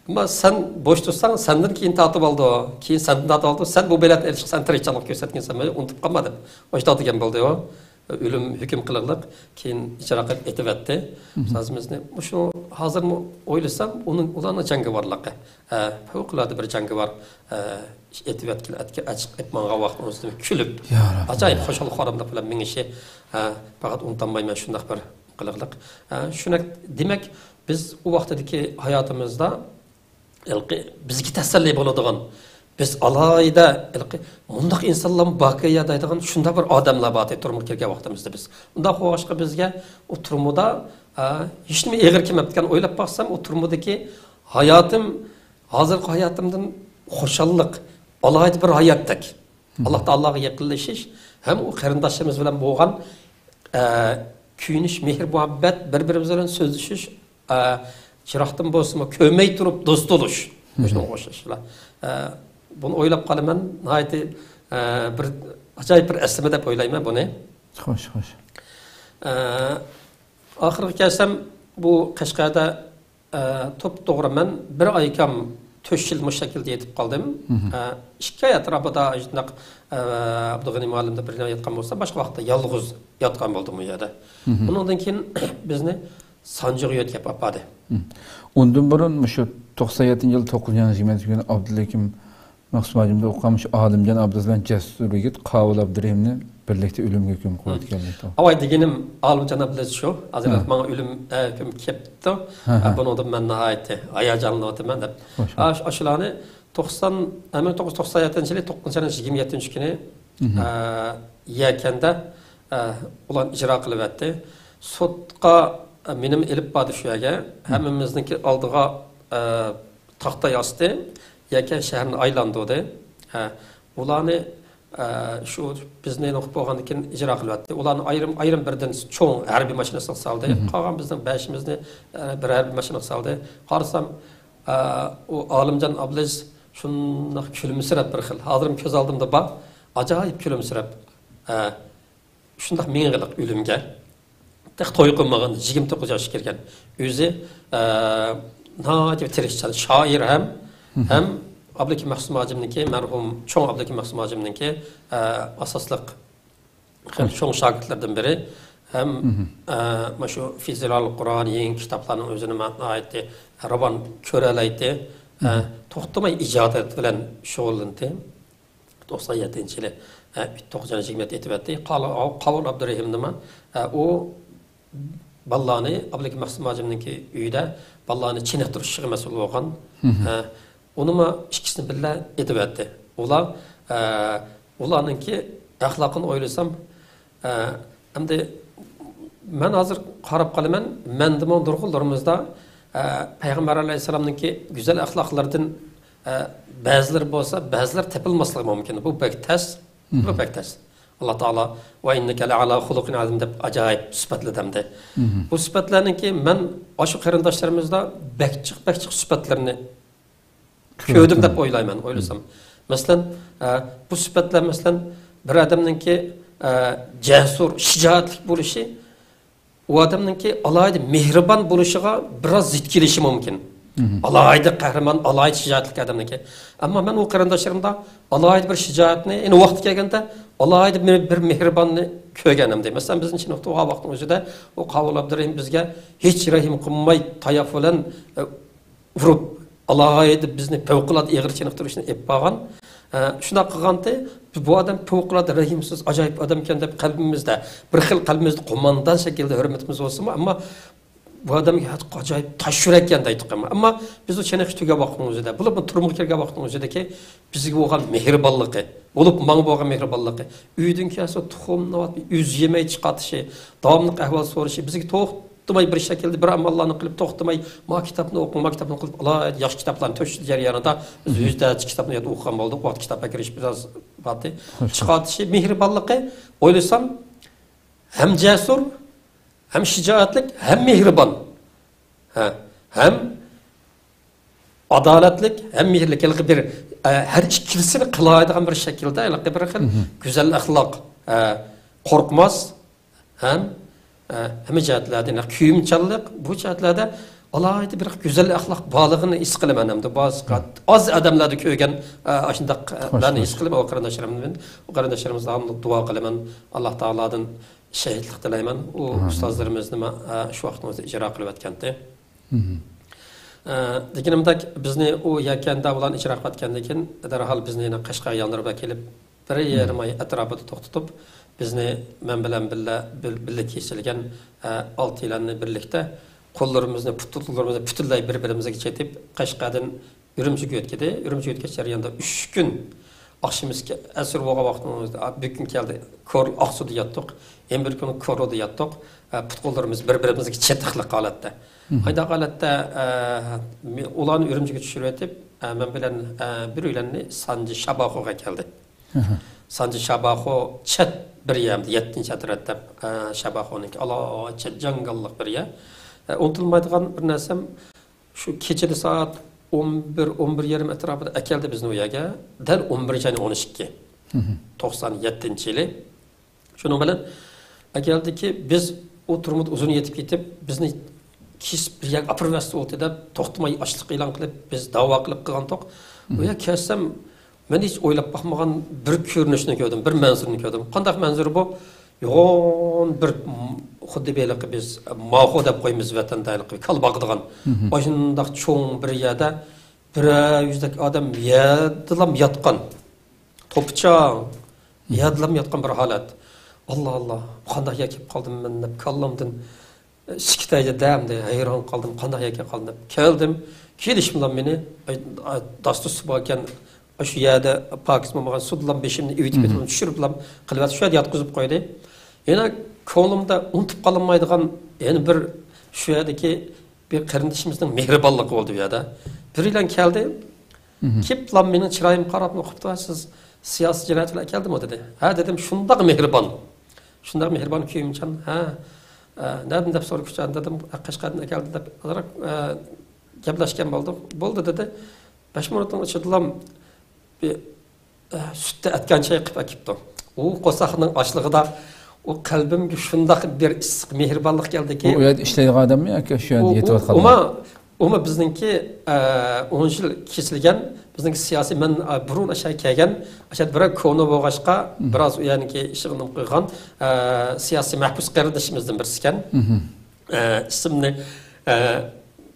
Ama sen boş tutsan senden keyin tatып aldı o. Keyin senden tatып aldı. Sen bu belatını erişik sen tirikçilik göstergensen ben unutup kalmadım. Oşta degan bo'ldi o. Ölüm hüküm kılırlık, keyin icra qilib etib etdi. Sazimizni. Şu hazır mı oylasam, onun ulanı jangi varlığı. Fevkalade bir jangi var. Etib etkili, açık etmanga vaqtımızda külüp. Acayip hoşalık haramda falan min işi. Fakat unutanmayman şundak bir kılırlık. Şuna demek biz o vaqtdaki hayatımızda bizga tasalli bo'ladigan biz alayda mundaq insonlar baqiya deydigan shunda bir odamlar bor turmushga kelgan vaqtimizda biz undaq o'g'ashqa bizga o turmuda hech nima eg'ir kelmabdigan o'ylab baxsam o turmudagi hayotim hozirgi hayotimdan xushalliq alayda bir hayotdak alloh taologa yaqinlashish ham u qarindoshimiz bilan bo'lgan kuyinish mehr muhabbat bir birimiz bilan so'zlashish chiroqdan bo'lsa ko'may turib do'st bo'lish shunga o'xshashlar bunu o'ylab qolaman nihoyatda bir ajoyib bir asli deb o'ylayman buni xo'sh oxirgi kelsam bu Qashqarda to'g'ri men bir oy kam 4 yil mushakilda yetib qoldim 2 oy atrofida shundoq Abdug'ani muallimda bir yotgan bo'lsa boshqa vaqtda yolg'iz yotgan bo'ldim u yerda undan keyin bizni Sancıqqa yetkazib apadi undan burun shu 97-yil 9-20 kuni Abdullakim Maqsumajimda o'qimiş Alimjon Abduzlan Jasur yigit Qavul Abdurahimni birlikda o'limga hukm qilganlikda. Avay deganim Alimjon Abduz shu. Hazrat menga o'lim hukm kelibdi. Bundan men nihoyatda hayajonlandim deb. Shularni 1997-yil 9-27 kuni yakanda ular ijro qilib etdi. Sudqa menim elib bordi shu yerga. Hammamizniki oldiga taxta yozdi. Yakan şəhərini aylandırdı. Ularni şu bizni oxup bolğandan keyin icra qılıyatdı. Ularni ayrım birdən çoğ hərbi maşinasına saldı. Qalğan bizning 5imizni bir hərbi maşinasına saldı. Qarasam o Alimjon Abduz şundaq külümsirab bir xil. Hazırım köz aldımda bak. Acayip külümsirab. Şundaq mingiliq ölümge. Tek toy qılmagan 29 yaş kirgan. Özü nəhayət tirikçil şair hem Abdullakim Maqsumajimniki merhum çoğ Abdullakim Maqsumajimniki asaslık çoğ şagirdlerden biri hem şu Fizilal Kur'an yeni kitaplarının özünü ma'nayeti Raban köreleydi toxtamay icadet bilen şoğullandı 97-yili 9-20 etib etdi Qavul Abdurahim nima o ballani Abdullakim Maqsumajimniki uyda ballani çiğnep duruşuga mas'ul bo'lgan Onunla ikisini birle edip etti. Ularınki ahlakını oylasam, hem de ben hazır qarab qalaman, mendimon durğullarımızda Peygamber Aleyhisselam'ınki güzel ahlaklardan bazıları olsa, bazıları tepilmeslik mümkün. Bu pek ters, bu pek ters. Allah Teala ve inneke le'ala hulukin azim deb acayip sıfatlı demdi. Bu sıfatlarınki ben aşı qarindoshlarımızda bekçik sıfatlarını Köydüm deb o'ylayman, o'ylasam. Masalan, bu sifatlar masalan bir odamningki jasur, shijoatli bo'lishi, u odamningki alayda mehribon bo'lishiga biroz zid kelishi mumkin. Alayda qahramon, alayda shijoatli odamniki. Ammo men u qarindoshlarimda alayda bir shijoatni, endi vaqti kelganda alayda bir mehribonni ko'rganimda. Masalan, bizning sinfda o vaqtning o'zida o Qavul Abdurahim bizga hech rahim qilmay tayoq bilan urib Allah'a edip bizni fevkalade eğir çeniqtirishni ep bağan. Şuna qilganda bu adam fevkalade rahimsiz, acayip adam ekan deb qalbimizda bir xil qalbimizda qo'mondan shaklda hurmatimiz bo'lsa-mu, ammo bu odamga acayip tash yurak ekan deydik. Ammo biz o cheniqish tuga vaqtning o'zida, bular turmushga kelgan vaqtning o'zidagi bizga bo'lgan mehribonligi, bo'lib menga bo'lgan mehribonligi, uydan kelsa tuxumni o'z yemay chiqatishi, davomli ahvol so'rashi bizga to'xtamay bir şekilde bir amallarını kılıp toxtamay ma kitapni o'qing, ma kitapni qilib ala yaxshi kitaplarni to'sh jarayonida biz yüzde kitapni o'qigan bo'ldik. Vaqt kitapga kirish biraz batı. Chiqatishi mehribonligi o'ylasam hem jasur, hem shijoatlik, hem mehribon. Hem adaletlik, hem mehrlik bir her ikilisini kılaydıgan bir şekilde bir xil güzel ahlak, korkmaz hem jihatlarda kuyumchanlik bu jihatlarda alayda bir güzel ahlak bağlığını his qilaman hamda bazı az odamlarda ko'rgan shundoq ben his qilaman o qarindoshlarimiz davomli duo qilaman Alloh taolodan shahidlik tilayman u ustozlarimizni shu vaqtda o'zi ijro qilayotganda deganimdek bizni u yakanda bilan ijro qilayotgandan keyin darhol bizni Qashqarga yondirib kelib bir yarim oy atrofida to'xtatib bizni men bilan birga kesilgan 6 yilni birlikda qo'llarimizni butunlay bir-birimizga chetib Qashqardan Urumchiga o'tkadi. Urumchiga o'tgach jarayonda 3 kun akşamüzki asr bo'lgan vaqtimizda bir kun keldi. Aqsuda yotdik. Ham bir kun Koroda yotdik. Qo'llarimiz bir-birimizga chetaqliq holatda. Hayda holatda ularni Urumchiga tushirib etib, men bilan bir uylanni Sanji Shabaxoga keldi. Sanji Shabaxo chet bir yerda 7-atrofda Shabaxoniki chet jangalliq bir yer. Unutulmaydigan bir narsam shu kechada soat 11-11:30 atrofida akeldi bizni u yerga. Dal 11:12. 97-yili. Shuning bilan akeldiki biz o'tirmid uzun yetib ketib, bizni kis bir yer apirvasti o'tdi deb to'xtamay ochliq e'lon qilib, biz da'vo qilib qilgandik. U yer kelsam men hech o'ylab baxmagan bir ko'rinishni ko'rdim, bir manzurni ko'rdim. Qanday manzur bu? Yo'g'on bir xuddi beliq biz ma'xu deb qo'ymiz vatandalik kal bag'digan. O'shundaq cho'ng bir yerda bir yuzdek odam yadilam yotgan. To'pchang yadilam yotgan bir holat. Allah qanday kelib qoldim men deb kallamdan shikitayda damda hayron qoldim, qanday kelib qoldim deb keldim. Kelishim bilan meni dastur bo'lgan şu yerde Pakistan sudlam beşimni üytüp etip düşürüplam qilib şu yerda yotqizib qo'ydi. Yana ko'nglimda unutib qolmaydigan yana bir şu yerdagi bir qarindishimizning mehribonligi bo'ldi bu yerda. Bir ilan keldi. Keplam mening chiroyim qarab o'qibdi, siz siyosiy jinoyatchilar keldimi dedi. Ha dedim, shundoq mehribon. Shundoq mehribon kuyimchan. Ha. Nereden deb so'rashgan dedim, Qashqardan keldi deb gaplashgan bo'ldik. Bo'ldi dedi. 5 minutdan ichida sütte etken şey qilib akipti. O qo'saqning ochlig'ida o qalbimga shundoq bir issiq mehribonlik keldiki. U yerda ishlaydigan odammi yoki shu yerda yetayotgan? Uma bizningki 10 yil kesilgan, bizningki siyosiy men burun aşağı kelgan, aşağı bir konu bo'lg'ashqa biroz u yerniki ishig'ini qo'ygan siyosiy mahbus qarindishimizdan birisi ekan.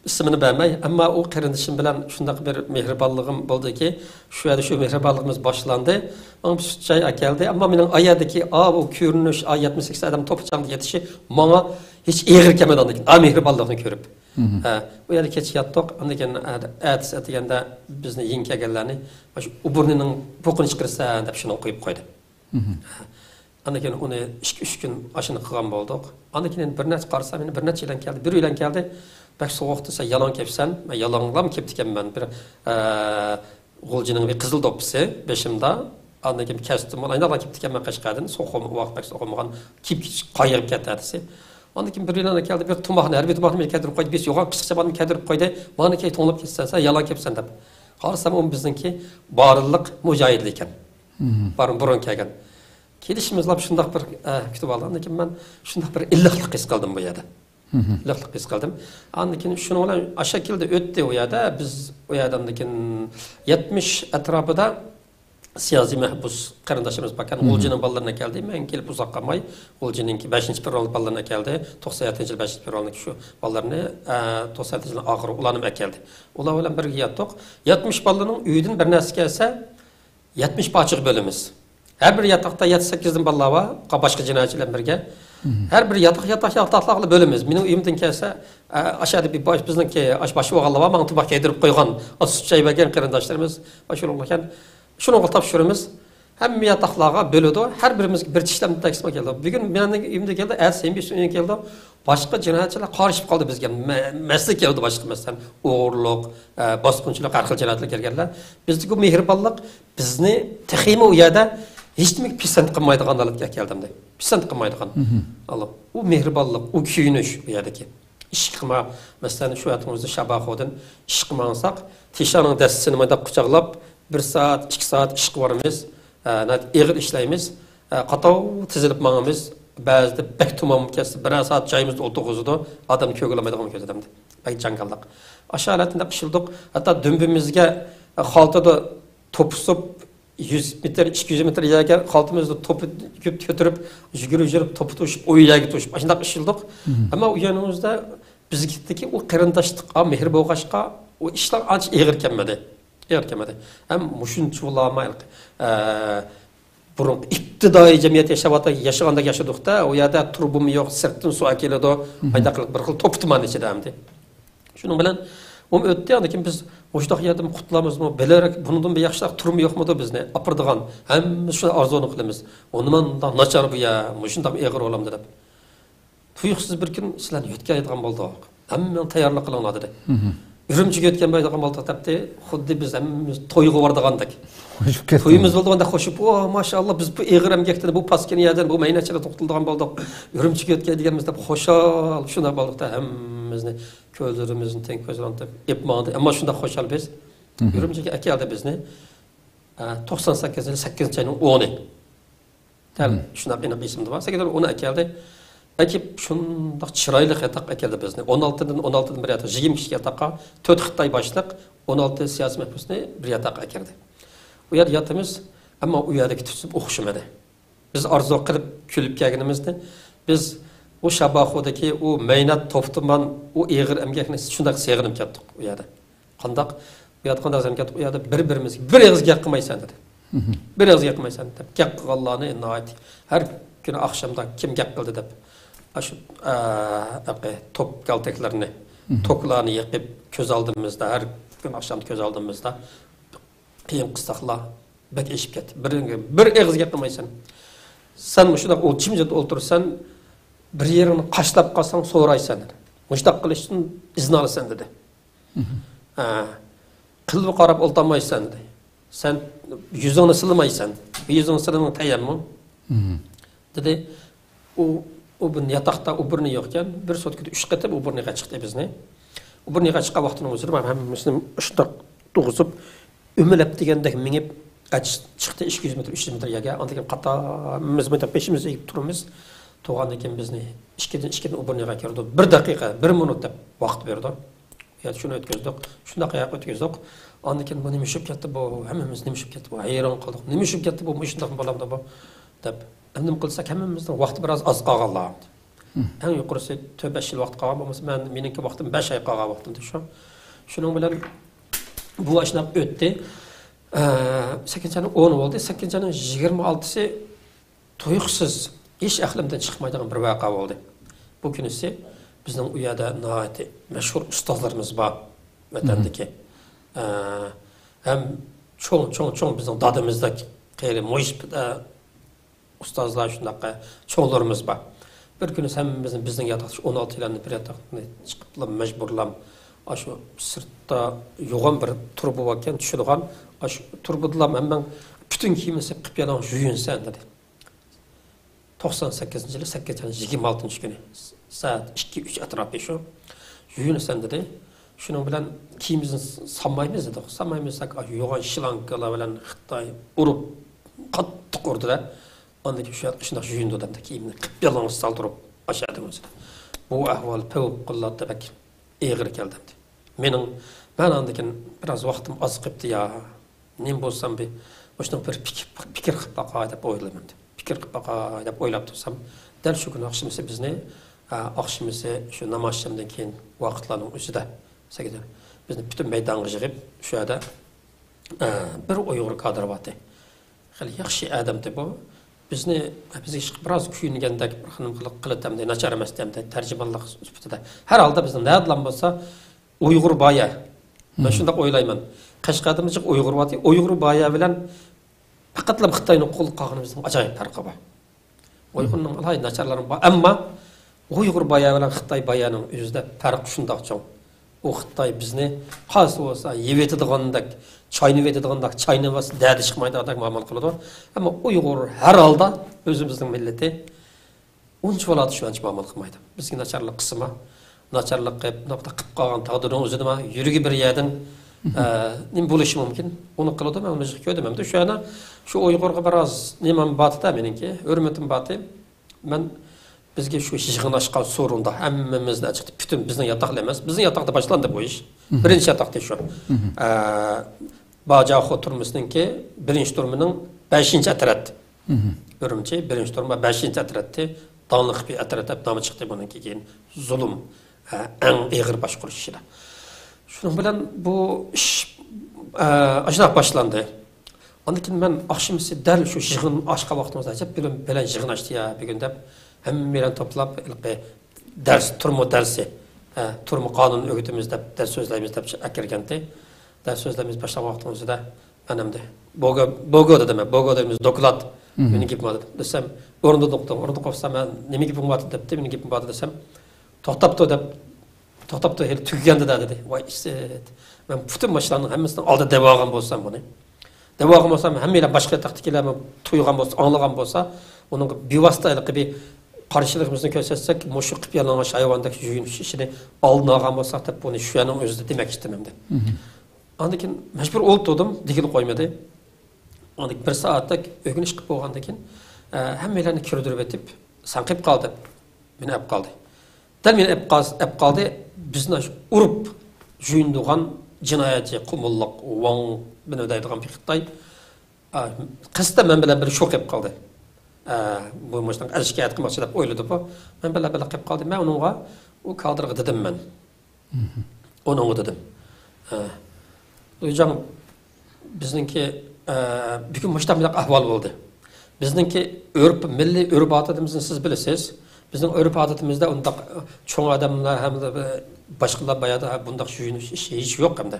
İsmini bilmey ama o qarindishim bilan shundoq bir mehribonligim bo'ldiki, shu yerda shu mehribonligimiz boshlandı. Ama bir şey keldi, ama mening oyadagi bu ko'rinish 78 odam to'pchangda yetishi menga hech eg'ir kelmadi ondan keyin. Mehribonlikni ko'rib. U yerda kech yotdik, ondan keyin ertasi atiganda bizni yin kelganlarni shu uburnining po'qini chiqarsa deb shuni qo'yib qo'ydi. Ondan keyin uni 2-3 kun ashini qilgan bo'ldik. Ondan keyin bir necha qarsam, meni bir necha yildan keldi, bir uylan keldi. Bak soğukta sen yalan kepsen, ben yalanlam keptiken ben bir Gulcinin bir kızıl dopisi beşimde, andan kim kestim, ona yalan keptiken ben Qashqardan, soğuğum vaqt bak soğuğumgan kip qayırıp ketadisi. Andan kim bir yılana geldi, bir tumağını, her bir tumağını kedirip koydu, biz yoğan kısıkça bana kedirip koydu, bana key tonlap ketsen, sen yalan kepsen de. Qarsam o bizninki barılıq mücahidliyken, barın burun kelgen. Kelişimizle şundaq bir kütüp aldı, andan kim ben şundaq bir illiqlik his kaldım bu yerda. Laqlıq his qildim. Ondan keyin shuni bilan ashakilda o'tdi u yerda. Biz u yerdan keyin 70 atrofida siyosiy mahbus qarindoshimiz bakan G'uljining bolalarına keldi. Men kelib uzoq qolmay, G'uljininki 5-fevral bolalarına keldi. 97-yil 5-fevralning shu bolalarni 97-yil oxiri ularni keldi. Ular bilan birga yotdik. 70 bolaning uyidan bir narsa kelsa 70 pachiq bo'lamiz. Her bir yatakta 7-8 bolalar var, başqa jinoyatchilar birga. Her bir yataklarla bölümüz. Benim uyumdan kelse aşağıda bir bizniki başı oğallı var. Bana tabak yedirip koygan süt çay vergen qarindoshlarimiz başarılı olurken şunu tapşırımız hem yataklarga bölüdü. Her birimiz bir tişlemde taksima geldi. Bir gün benim uyumda geldi. Ertesi bir gün geldi. Başka cinayetçiler karışıp kaldı bizge. Meslek geldi başka mesela. Uğurluk, baskınçılık, arxil cinayetler geldiler. Bizdeki mehribonlik bizni teximi u yerda hech nima pisand qilmaydigan holatga keldim de. Pisand qilmaydigan. Allah. U mehribonlik, u kuyinish u yerdagi. Ish qilma, masalan, shu aytimizda Shabaxodan ish qilmasak, tishaning dastisini mandab quchoqlab, 1 soat 2 soat ish qilib boramiz, ig'ir ishlaymiz, qatov tizilib mangamiz, ba'zida bak tumam kelsa 1 soat joyimizda o'tirg'izdi, odam ko'gilmaydigan ko'zadamdi. Bak jangalliq. Aşağılatında qışıldık. Hatta dümbümüzge xaltada topusub 100 metre, 200 metre yerge xaltımızda topu götürüp, yürüp, topu tuşup, o yerge tuşup. Aşında qışıldık. Ama o yanımızda biz gittik ki o qırındaşlıqqa, mehir boğaşqa o işler anç eğir kelmedi. Eğir kelmedi. Hem muşunç olamaylık. Burun iptidai cemiyet yaşaganda yaşadık da o yerda turbum yok, sırtın su akelido, aydaqılık bir xil toptuman içidemdi. Şunun bilen o ötdi yani kim biz oşdaq yerdim qutlamızmı, bilerek bundan bir yaxşılıq turmu yoxmu da bizni apırdıgan. Hem şu arzunu qılımız. Onu man da naçar bu ya, muşundaq eğir olam dep. Tuyuqsuz bir gün sizlar ötken aytgan bolduq. Hemen tayyorlik qılınladı dedi. Ürümçiga ötken baytgan bolduq depdi. Xuddi biz hemmimiz toyga bardığandak. Toyumuz bolduğanda xoşup, "O maşallah biz bu eğir emgekte bu paskeni yerden bu meynetçide toxtulduğan bolduq. Ürümçiga ötken degenimizde xoşal şuna bolduq da hemmimizni közlerimizin ten közlerinde yapmadı. Ama şunda xoşal biz. Ürümçiga akeldi bizni. 98 8-nji 10'i. Tal şuna qiynaq isimdi var. 8 10 akeldi. Ekip şunda çıraylı xataq akeldi bizni. 16'dan bir yataq 20 kişi yataqa 4 Xitay başlıq 16 siyasi mahbusni bir yataq akeldi. O yer yatımız ama o yerdeki tüsüp oxşamadı. Biz arzu qilib külüp kelganimizda biz o Şabaxodaki o meynat toptuman o eğir emgekni şundaq sevginib ketdik o yerda. Qandaq bu yerda qandaq zemket o yerda bir-birimizga bir eg'iz gap qilmaysan dedi. Bir eg'iz gap qilmaysan deb gap qilganlarni nəhayət har kuni axşamda kim gap qildi deb shu top kaltaklarini toklarni yaqib ko'z oldimizda har kun axşam ko'z oldimizda qiyin qistaqlar bak eshib ketdi. Bir eg'iz gap qilmaysan. Sen shundaq o chimjit o'ltirsan bir yerini qaşlab qalsang so'raysan dedi. Mushtaq qilish uchun izn olasan dedi. Qilib qarab o'ltamaysan dedi. Sen yuzingni silmaysan. Yuzingni silmang tayammi? Dedi. O bu yataqda o burni yo'qkan, bir sotkada 3 qatam o burniga chiqdi bizni. O burniga chiqqan vaqtini o'zim hammamizni shundaq to'g'izib ömülep degandek minib chiqdi 200 metr 300 metr yerga. Andan qatamimiz bilan peşimiz egib turamiz. To'g'an ekan bizni 2dan o burniga kirdi. 1 daqiqa, 1 minut deb vaqt berdi. Ya shuni o'tkazdik. Shunday qayoq o'tkazdik. Andan keyin bu nima ishib ketdi bu? Hammamiz nima ishib ketdi bu? Hayron qoldik. Nima ishib ketdi bu? Shunday bo'lamdi bu deb. Endi qilsak hammamizning vaqti biroz oz qolganlar. Eng yuqorisi 4-5 yil vaqt qolgan bo'lmasa, meniki vaqtim 5 oy qolgan vaqtimda shu. Shuning bilan bu ashnab o'tdi. 8-nji 10 bo'ldi. 8-nji 26-si tuyuqsiz ish aqlimdan chiqmaydigan bir voqea bo'ldi. Bu kunisi bizning u yerda nihoyat mashhur ustozlarimiz bor vatandagi. Ham cho'ng bizning dadimizdagi qeyri mushbida ustozlar shunaqa cho'nglarimiz bor. Bir kuni bizning yataq 16 yillarni bir yataqni chiqib majburlam shu sirtda yo'g'on bir turba bo'lgan tushirgan shu turbudilam hamma butun kiyimni qilib yalan yuyinsan dedi. 98-yili 8-26 kuni soat 2-3 atrofi shu yuyinsan dedi. Shuning bilan kiyimizni solmaymiz dedi. Solmaymizsak yo'g'on shlankalar bilan Xitoy urib qattiq urdi-da. Andaki shunday yuyindi odamda kiyimni qilib yalan soldirib aşağıda o'zi. Bu ahvol favqulodda bak eg'ir keldi. Men andakin biraz vaqtim oz qilibdi ya. Nim bo'lsam bir o'shunday bir fikr qilib baqa deb o'ylayman. Fikr qilib baqa deb o'ylab tursam, dal shu kuni oqshimisi bizni oqshimisi shu namoyishdan keyin vaqtlarning o'zida sagida bizni butun maydonga yig'ib shu yerda bir Uyg'ur kadr bordi. Xali yaxshi odamdi bu. Bizga biraz kuyungandek bir xanim qilitamda nachar emas demdi tarjimonlik sifatida. Har holda bizning na'dlan bo'lsa Uyg'ur boya. Men shunday o'ylayman. Qashqadimizga Uyg'ur bor. Uyg'ur boya bilan faqatlam Xitoyning qo'l qog'inimizning ajoyib farqi bor. Uyg'urning alay nacharlari bor, ammo Uyg'ur boya bilan Xitoy boyaning o'zida farq shunday cho'ng. O Xitoy bizni xos bo'lsa yevetadigandak, chaynaydigandak, chaynavas dadi chiqmaydigandak muomala qiladi. Ammo Uyg'ur har holda o'zimizning millati uncha bo'ladi shuncha muomala qilmaydi. Bizga nacharlik qismi, nacharlik qilib qolgan taqdirning o'zida yurigi bir yerdan Nima bo'lishi mumkin? Uni qildim, men o'zim ko'rdim. Hamda shu ana shu Uyg'urga biroz nimam batida meniki, hurmatim bati. Men bizga shu yig'in ochgan sorunda hammamizni chiqdi. Bütün bizning yotoqlar emas, bizning yotoqda boshlandi bu ish. Birinchi yotoqda shu. Bajaxo turmusninki birinchi turmining 5-atrat. Urumchi birinchi turma 5-atratda donliq bir atrat nomi chiqdi bundan keyin zulm eng ig'ir boshqurishida. Şunun bilan bu ish aşnaq başlandı. Ondan keyin men akşamsi dal şu yig'in ochgan vaqtimizda ajab bilan yig'in ochdi ya bugun deb hammalarni to'plab dars turmu darsi turmu qonun o'gitimiz deb dars so'zlaymiz deb akirganda dars so'zlaymiz başlagan vaqtimizda menimde bogo dedim bogo dediğimiz doklad meni gapim bor desem o'rinda qo'ysam men nima gapim bor debdi meni gapim bor desem to'xtabdi hali tugaganda dedi voy ishset men butun mashlarning hammasidan oldi deb olgan bo'lsam buni deb olgan bo'lsam hammalar boshqa taqtikilarni to'ygan bo'lsa anglagan bo'lsa uning bevositalik bir qarshiligimizni ko'rsatsak mushu qilib yalangan hayvondagi yuyinish ishini oldin olgan bo'lsak deb buni shu yana o'zida demak istamamdi ondan keyin majbur o'ltirdim digil qo'ymadi ondan bir soatlik o'g'inish qilib bo'lgandan keyin hammalarni kirdirib etib sanqib qoldi meni olib qoldi dal meni olib qoldi bizni urib juyindigan jinoyatchi qumulliq vang buni deydigan bir xitoy qisda men bilan bir shoq qilib qoldi bu mashdan shikoyat qilmoqchi deb o'yladi bu men bilan qilib qoldi men uningga u kadrga dedim men uningga dedim o'yjan bizningki bugun mashdan bir ahvol bo'ldi bizningki urf milliy urf odatimizni siz bilasiz bizning urf odatimizda undaq cho'ng odamlar hamda boshqalar bayada bundaq yuyinish ishi hech yo'q hamda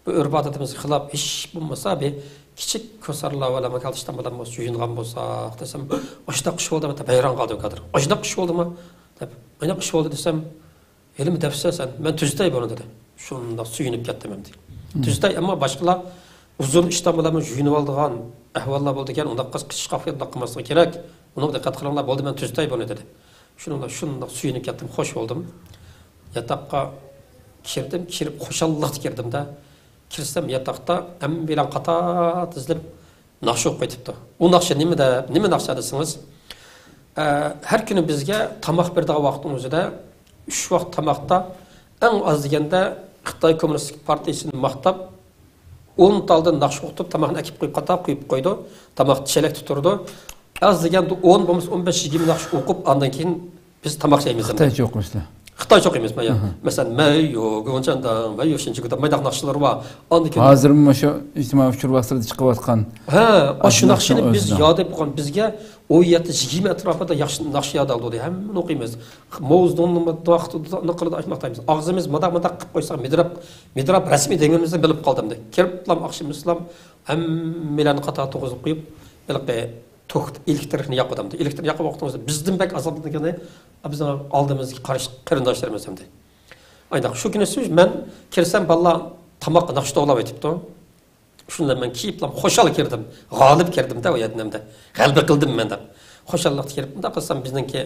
bu urf odatimizga xilof ish bo'lmasa bir kichik ko'sarlar va makalishdan bilan yuyingan bo'lsa desam oshdaq ish bo'ldimi deb hayron qoldim kadr oshdaq ish bo'ldimi deb aniq ish bo'ldi desam elim dafsasan men tuzday buni dedi shunda suyunib ketdim endi tuzday ammo boshqalar uzun ishdan bilan yuyinib oldigan ahvollar bo'ldi ekan unda qisqa qilmaslik kerak uni diqqat qilinglar bo'ldi men tuzday buni dedi shunda suyunib ketdim xo'sh bo'ldim yotoqqa kirib xushalliq kirdimda kirsam yotoqda ham bilan qator tizilib naqsh o'qib ketibdi u naqsha nima naqsha desangiz har kuni bizga tomoq berdigan vaqtning o'zida 3 vaqt tomoqda eng oz deganda Xitoy Kommunistik Partiyasini maqtab 10 taldan naqsh o'qitib tomoqni akib qo'yib qatab qo'yib qo'ydi tomoq chelak tuturdi az deganda 10 bo'lmasa 15-20 naqsh o'qib ondan keyin biz tomoq yeymiz Xitoycha o'qimizlar Xitoycha o'qiymiz men masalan mayo gonjandan va yo'shinchida maydaq naqshlar bor ondan keyin hozir mana shu ijtimoiy uchur vaqtida chiqayotgan shu naqshni biz yod etib qo'ygan bizga 17-20 atrofida yaxshi naqsh yod oldi hammani o'qiymiz mo'zdonni vaqtida naqlida aytmoqdaymiz og'zimiz madaq qilib qo'ysak midrab rasmiy deganimizni bilib qoldimda kiriblam oqshom islom hammalarni qator to'g'izib qo'yib bilib to'xt elektrni yoqadimda elektr yoqib vaqtimizda bizdan bak azoblangan bizning oldimizga qarish qarindoshlarimiz hamda aytaq shu kuni men kirsam balla tomoq naqsh to'g'lab aytibdi shunda men kiyiblam xo'shal kirdim g'olib kirdimda o yadnamda g'alba qildim men deb xo'shallik kirib bunda qilsam bizningki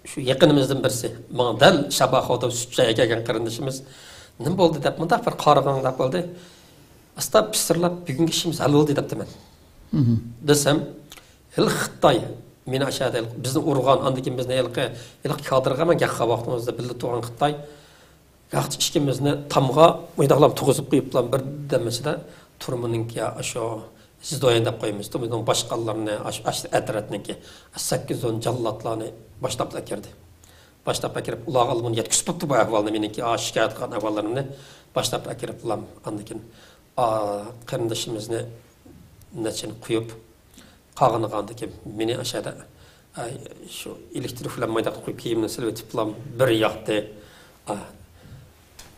shu yaqinimizdan birisi menga dal shabaxoda sutchaga kelgan qarindishimiz nima bo'ldi deb bunda bir qaraganlar bo'ldi asta pisirlab bugungi ishimiz hal bo'ldi debdi men desem Xitoy meni aşağıda bizni urgan andan keyin bizni ilk kadrga men gaqqa vaqtimizda bildi turgan Xitoy gaqchi ishkimizni tamga moydaqlab to'g'izib qo'yiblar bir demasida turmuninki shu siz do'yin deb qo'yamiz turmuning boshqalarni atratniki 8-10 jallatlarni boshlab kirdi boshlab kirib ular almon yetkizibdi bu ahvolni meniki shikoyat qilgan ahvollarimni boshlab kiriblar andan keyin qarindishimizni nechini qo'yib qag'inigandan keyin meni aşağıda shu elektrik bilan maydaq qo'yib kiyimni silib etiblar bir yoqda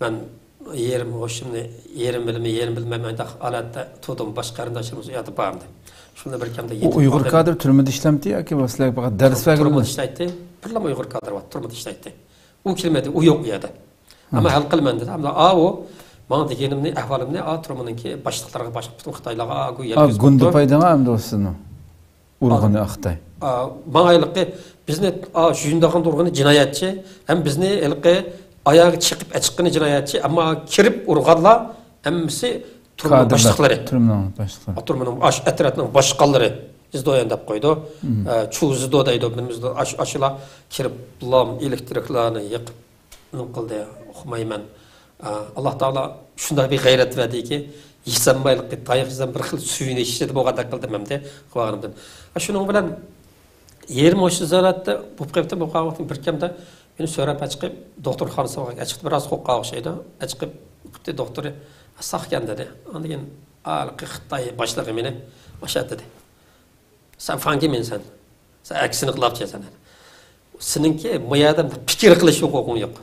men yerim bilmay maydaq alatda turdim boshqa qarindoshlarimiz u yerda bordi shunda bir kamda Uyg'ur kadr turmada ishlamdi yoki sizlar faqat dars turmada ishlaydi birlam Uyg'ur kadr bor turmada ishlaydi u kelmadi u yo'q u yerda ammo hal qilman dedi ammo o bana deganimni ahvolimni turmuninki boshliqlarga boshqa butun Xitoylarga gundi paydama hamda o'sini urg'uni Xitoy bana ayliqi bizni shundoqan turg'ini jinoyatchi ham bizni ilqi ayağı çıkıp açıkkını cinayetçi ama kirip urganlar hemmisi turmanın başlıkları. Turmanın başlıkları. Turmanın etrafının başkalları. Biz de oyandap koydu. Çuğuzu da deydi. Biz de aşıla kirip lam elektriklerini yıkıp kıldı. Okumayman. Allah Teala şunda bir gayret verdi ki yıksanmaylık bir tayık yıksan bir xil suyunu içti bu kadar kıldım hem de kıvağımdan. Şunun bilen 20 zaratda bu qeypte bu qavaqtın bir kemde beni söylep açıp doktor xanısıga açıp biraz qoqqa oxşaydı. Açıp qıptı doktoru saqkan dedi. Ondan keyin Xitoy başlığı meni başat dedi. Sen fangi mensan. Sen aksini qilib çesan. Seninki bu yerda fikir qilish huquqing yo'q.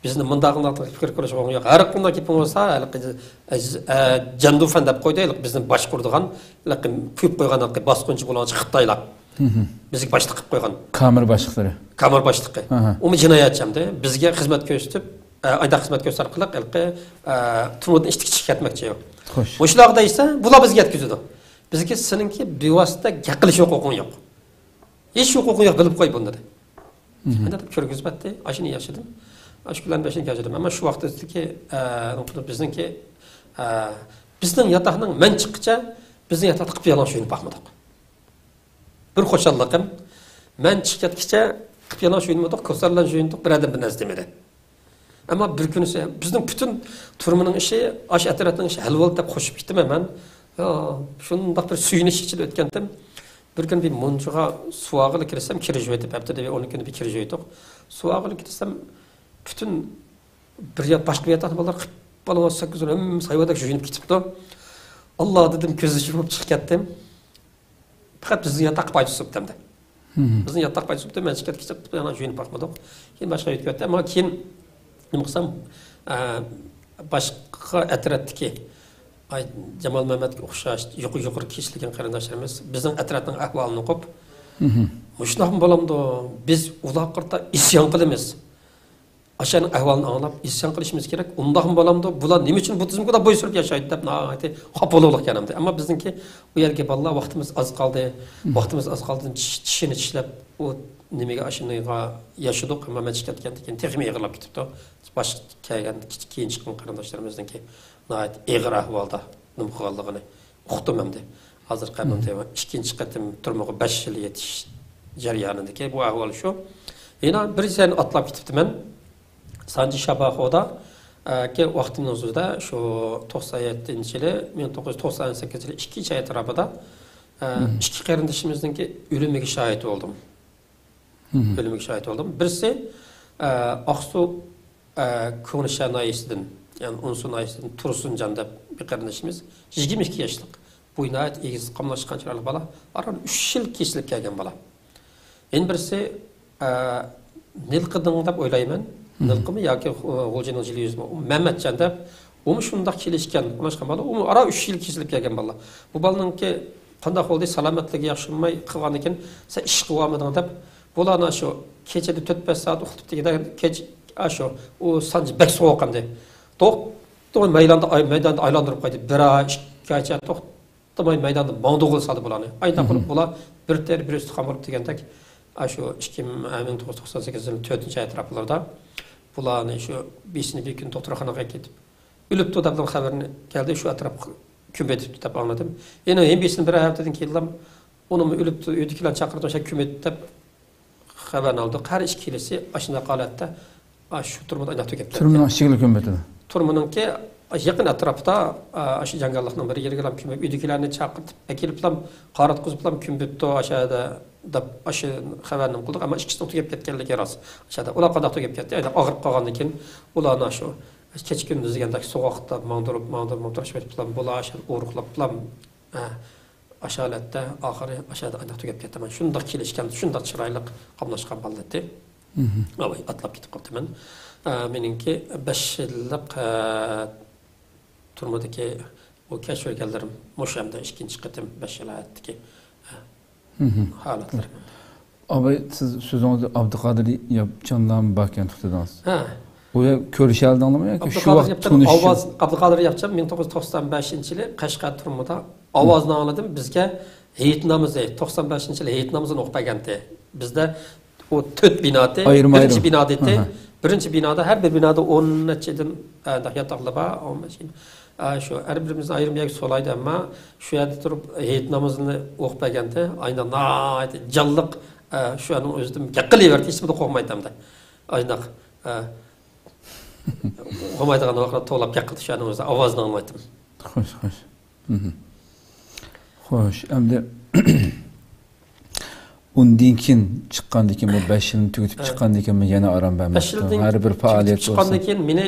Bizni mındaqlarga fikir qilish huquqing yo'q. Har qanday gaping bo'lsa, jandufan deb qo'ydaylik bizni bosh qurdigan, lekin ko'p qo'ygan bosqinchi bo'lgan Xitoylar. Bizga boshliq qilib qo'ygan. Kamir boshliqlari. Kamir boshliqi. U jinoyatchimdi. Bizga xizmat ko'rsatib, ayda xizmat ko'rsatib qilib, turmushni ishga ketmoqchi yo'q. Xo'sh. O'shalarda esa bular bizga yetkazadi. Bizga seninki bevosita gaqilish huquqing yo'q. Hech huquqing yo'q bilib qo'y bunda dedi. Men deb ko'rgizbatdi, ashuni yashadim. Ashkulan beshin yaşadım ama şu vaqtdagi bizningki bizning yataqning men chiqqcha bizning yataqda qilib yalan shuyinib baxmadik. Bir xo'shalliqim men chiqqatgacha qilib yalan shuyinmadik, ko'rsarlan shuyindik, bir adam bir narsa demadi. Ama bir kunisi bizning bütün turmuning ishi, ash atrofning ishi hal bo'ldi deb qo'shib ketdim men. Shundoq bir suyunish ichida o'tgandim. Bir gün bir munchuga suvoqli kirsam, kirib o'tib, haftada 12 kuni bir kirib o'tdik. Suvoqli kirsam bütün bir başka bir yatağın balar bana 8 gün sayfadak juyunib ketibdi. Allah dedim ko'z yumib chiqib ketdim. Faqat bizning yataq paytisi o'tdi. Bizning yataq paytisi o'tdi, men chiqib ketib yana juyunib baxmadik. Keyin boshqa yetib ketdi, ammo keyin nima qilsam boshqa atrofdagi Jamal Mehmetga o'xshash yuqori kechilgan qarindoshlarimiz bizning atrofning ahvolini o'qib, "Mushunaq bo'lamdi, biz uloqqa isyon qilamiz." Aşağının ahvalını anlap, isyan qilishimiz kerak. Undaqmı bo'lamdi? Bular nima uchun bu tizimga bo'y surib yashaydi deb nahayat xafalıqlik yanamdi. Ammo bizningki u yerga balla vaqtimiz az qoldi. Vaqtimiz az qoldi. Tishini tishlab u nimaga ashuniga yashadik, ammo men chiqayotgandan keyin texnik yig'ilib ketibdi. Bosh kelgan keyin chiqqan qarindoshlarimizningki nahayat ig'ir ahvolda nima qilganligini uqdim hamda. Hozir qamimda ikkinchi qatim turmuga 5 yil yetish jarayonidagi bu ahvol shu. Yana bir sen atlab ketibdi men. Sancı Şabaxo'da ki vaktimin huzurda şu 97 yılı 1998 yılı 2 ay tarafında iki kardeşimizin ki ölümüne şahit oldum. Ölümüne şahit oldum. Birisi Aksu Kıvnışa Nayisi'den yani Unsu Nayisi'den Tursun Can'da bir kardeşimiz 22 yaşlık. Bu inayet egiz kamlaşkan çıralı bala. Aran 3 yıl kesilip gelgen bala. En birisi Nilqıdın dep oylayman. Nilqımı yoki G'o'janing Jiliyuzmi Mehmetcan deb u shundoq kelishgan unashgan bola u ara 3 yil kesilib kelgan bola bu bolaninki qanday bo'ldi salomatligi yaxshimay qilgan ekan sen ish qilolmading deb bularni shu kechada 4-5 soat uxlab deganda kech shu u sanji bek sovuqqandi to'xtamay maydonda aylantirib qo'ydi bir oy 2 oycha to'xtamay maydonda mangdug'il soldi bularni ayda qilib bular bir ter bir ustixon bo'lib degandak shu 1998 yilning 4-oy atroflarida bularni shu 5-ni bir kun doktorxonaga ketib o'libdi deb xabarini keldi shu atrof ko'paytibdi deb anladim. Yana ham 5-ni bir haftadan keyin uni o'libdi uydagilar chaqirdi o'sha ko'paytdi deb xabar oldi. Qari ish kelisi ashuna holatda shu turmada aytib ketdi. Turmuning ichiga ko'paytdi. Turmuningki yaqin atrofda shu jangallikning bir yeriga ham ko'payib uydagilarni chaqirib kelib ham qaratqizib ham ko'paytdi ashada deb aşı xabarni qildik, ammo ikkisini tugab ketganligi rost. Ashada ular qanday tugab ketdi? Ayda og'rib qolgandan keyin ularni shu kech kunduz degandek sovuqda mangdirib o'tirishib bilan bular ashada o'ruqlab bilan ashalatda oxiri ashada ayda tugab ketdi. Men shundoq kelishgan, shundoq chiroyli qamlashgan bo'ldi. Avay atlab ketib qoldim men. Meningki 5 yillik turmadagi o keşf edenlerim Moşam'da ikinci qatim 5 yil o'tdiki holatlar. Abi siz sözünüzde Abdülkadir Yapcan'dan bakın tutudunuz. Ha. O ya görüşeldiniz mi yoki şu vaqt tunish? Abdülkadir Yapcan 1995 yili Qashqar turmida ovozini angladim. Bizga heyitnamizni 95 yili heyitnamizni o'qigandi. Bizda o 4 binoti, birinchi binodati Birinchi binoda, har bir binoda 10 nechadan yataqlar bor, 15. Shu har birimizni ayrim yoki so'laydi, ammo shu yerda turib hayit namozini o'qib berganda, aynan jalliq shuning o'zidan qilaverdi, hech kimda qo'ymaydi-da. Aynan qo'ymaydigan vaqtda to'lab gaqildi shuning o'zi, ovozini anglaydim. Xo'sh, xo'sh. Xo'sh, endi undan keyin chiqqandan keyin bu 5 yilni tugatib chiqqandan keyin yana aram bermoqda. Har bir faoliyat bo'lsa. Chiqqandan keyin meni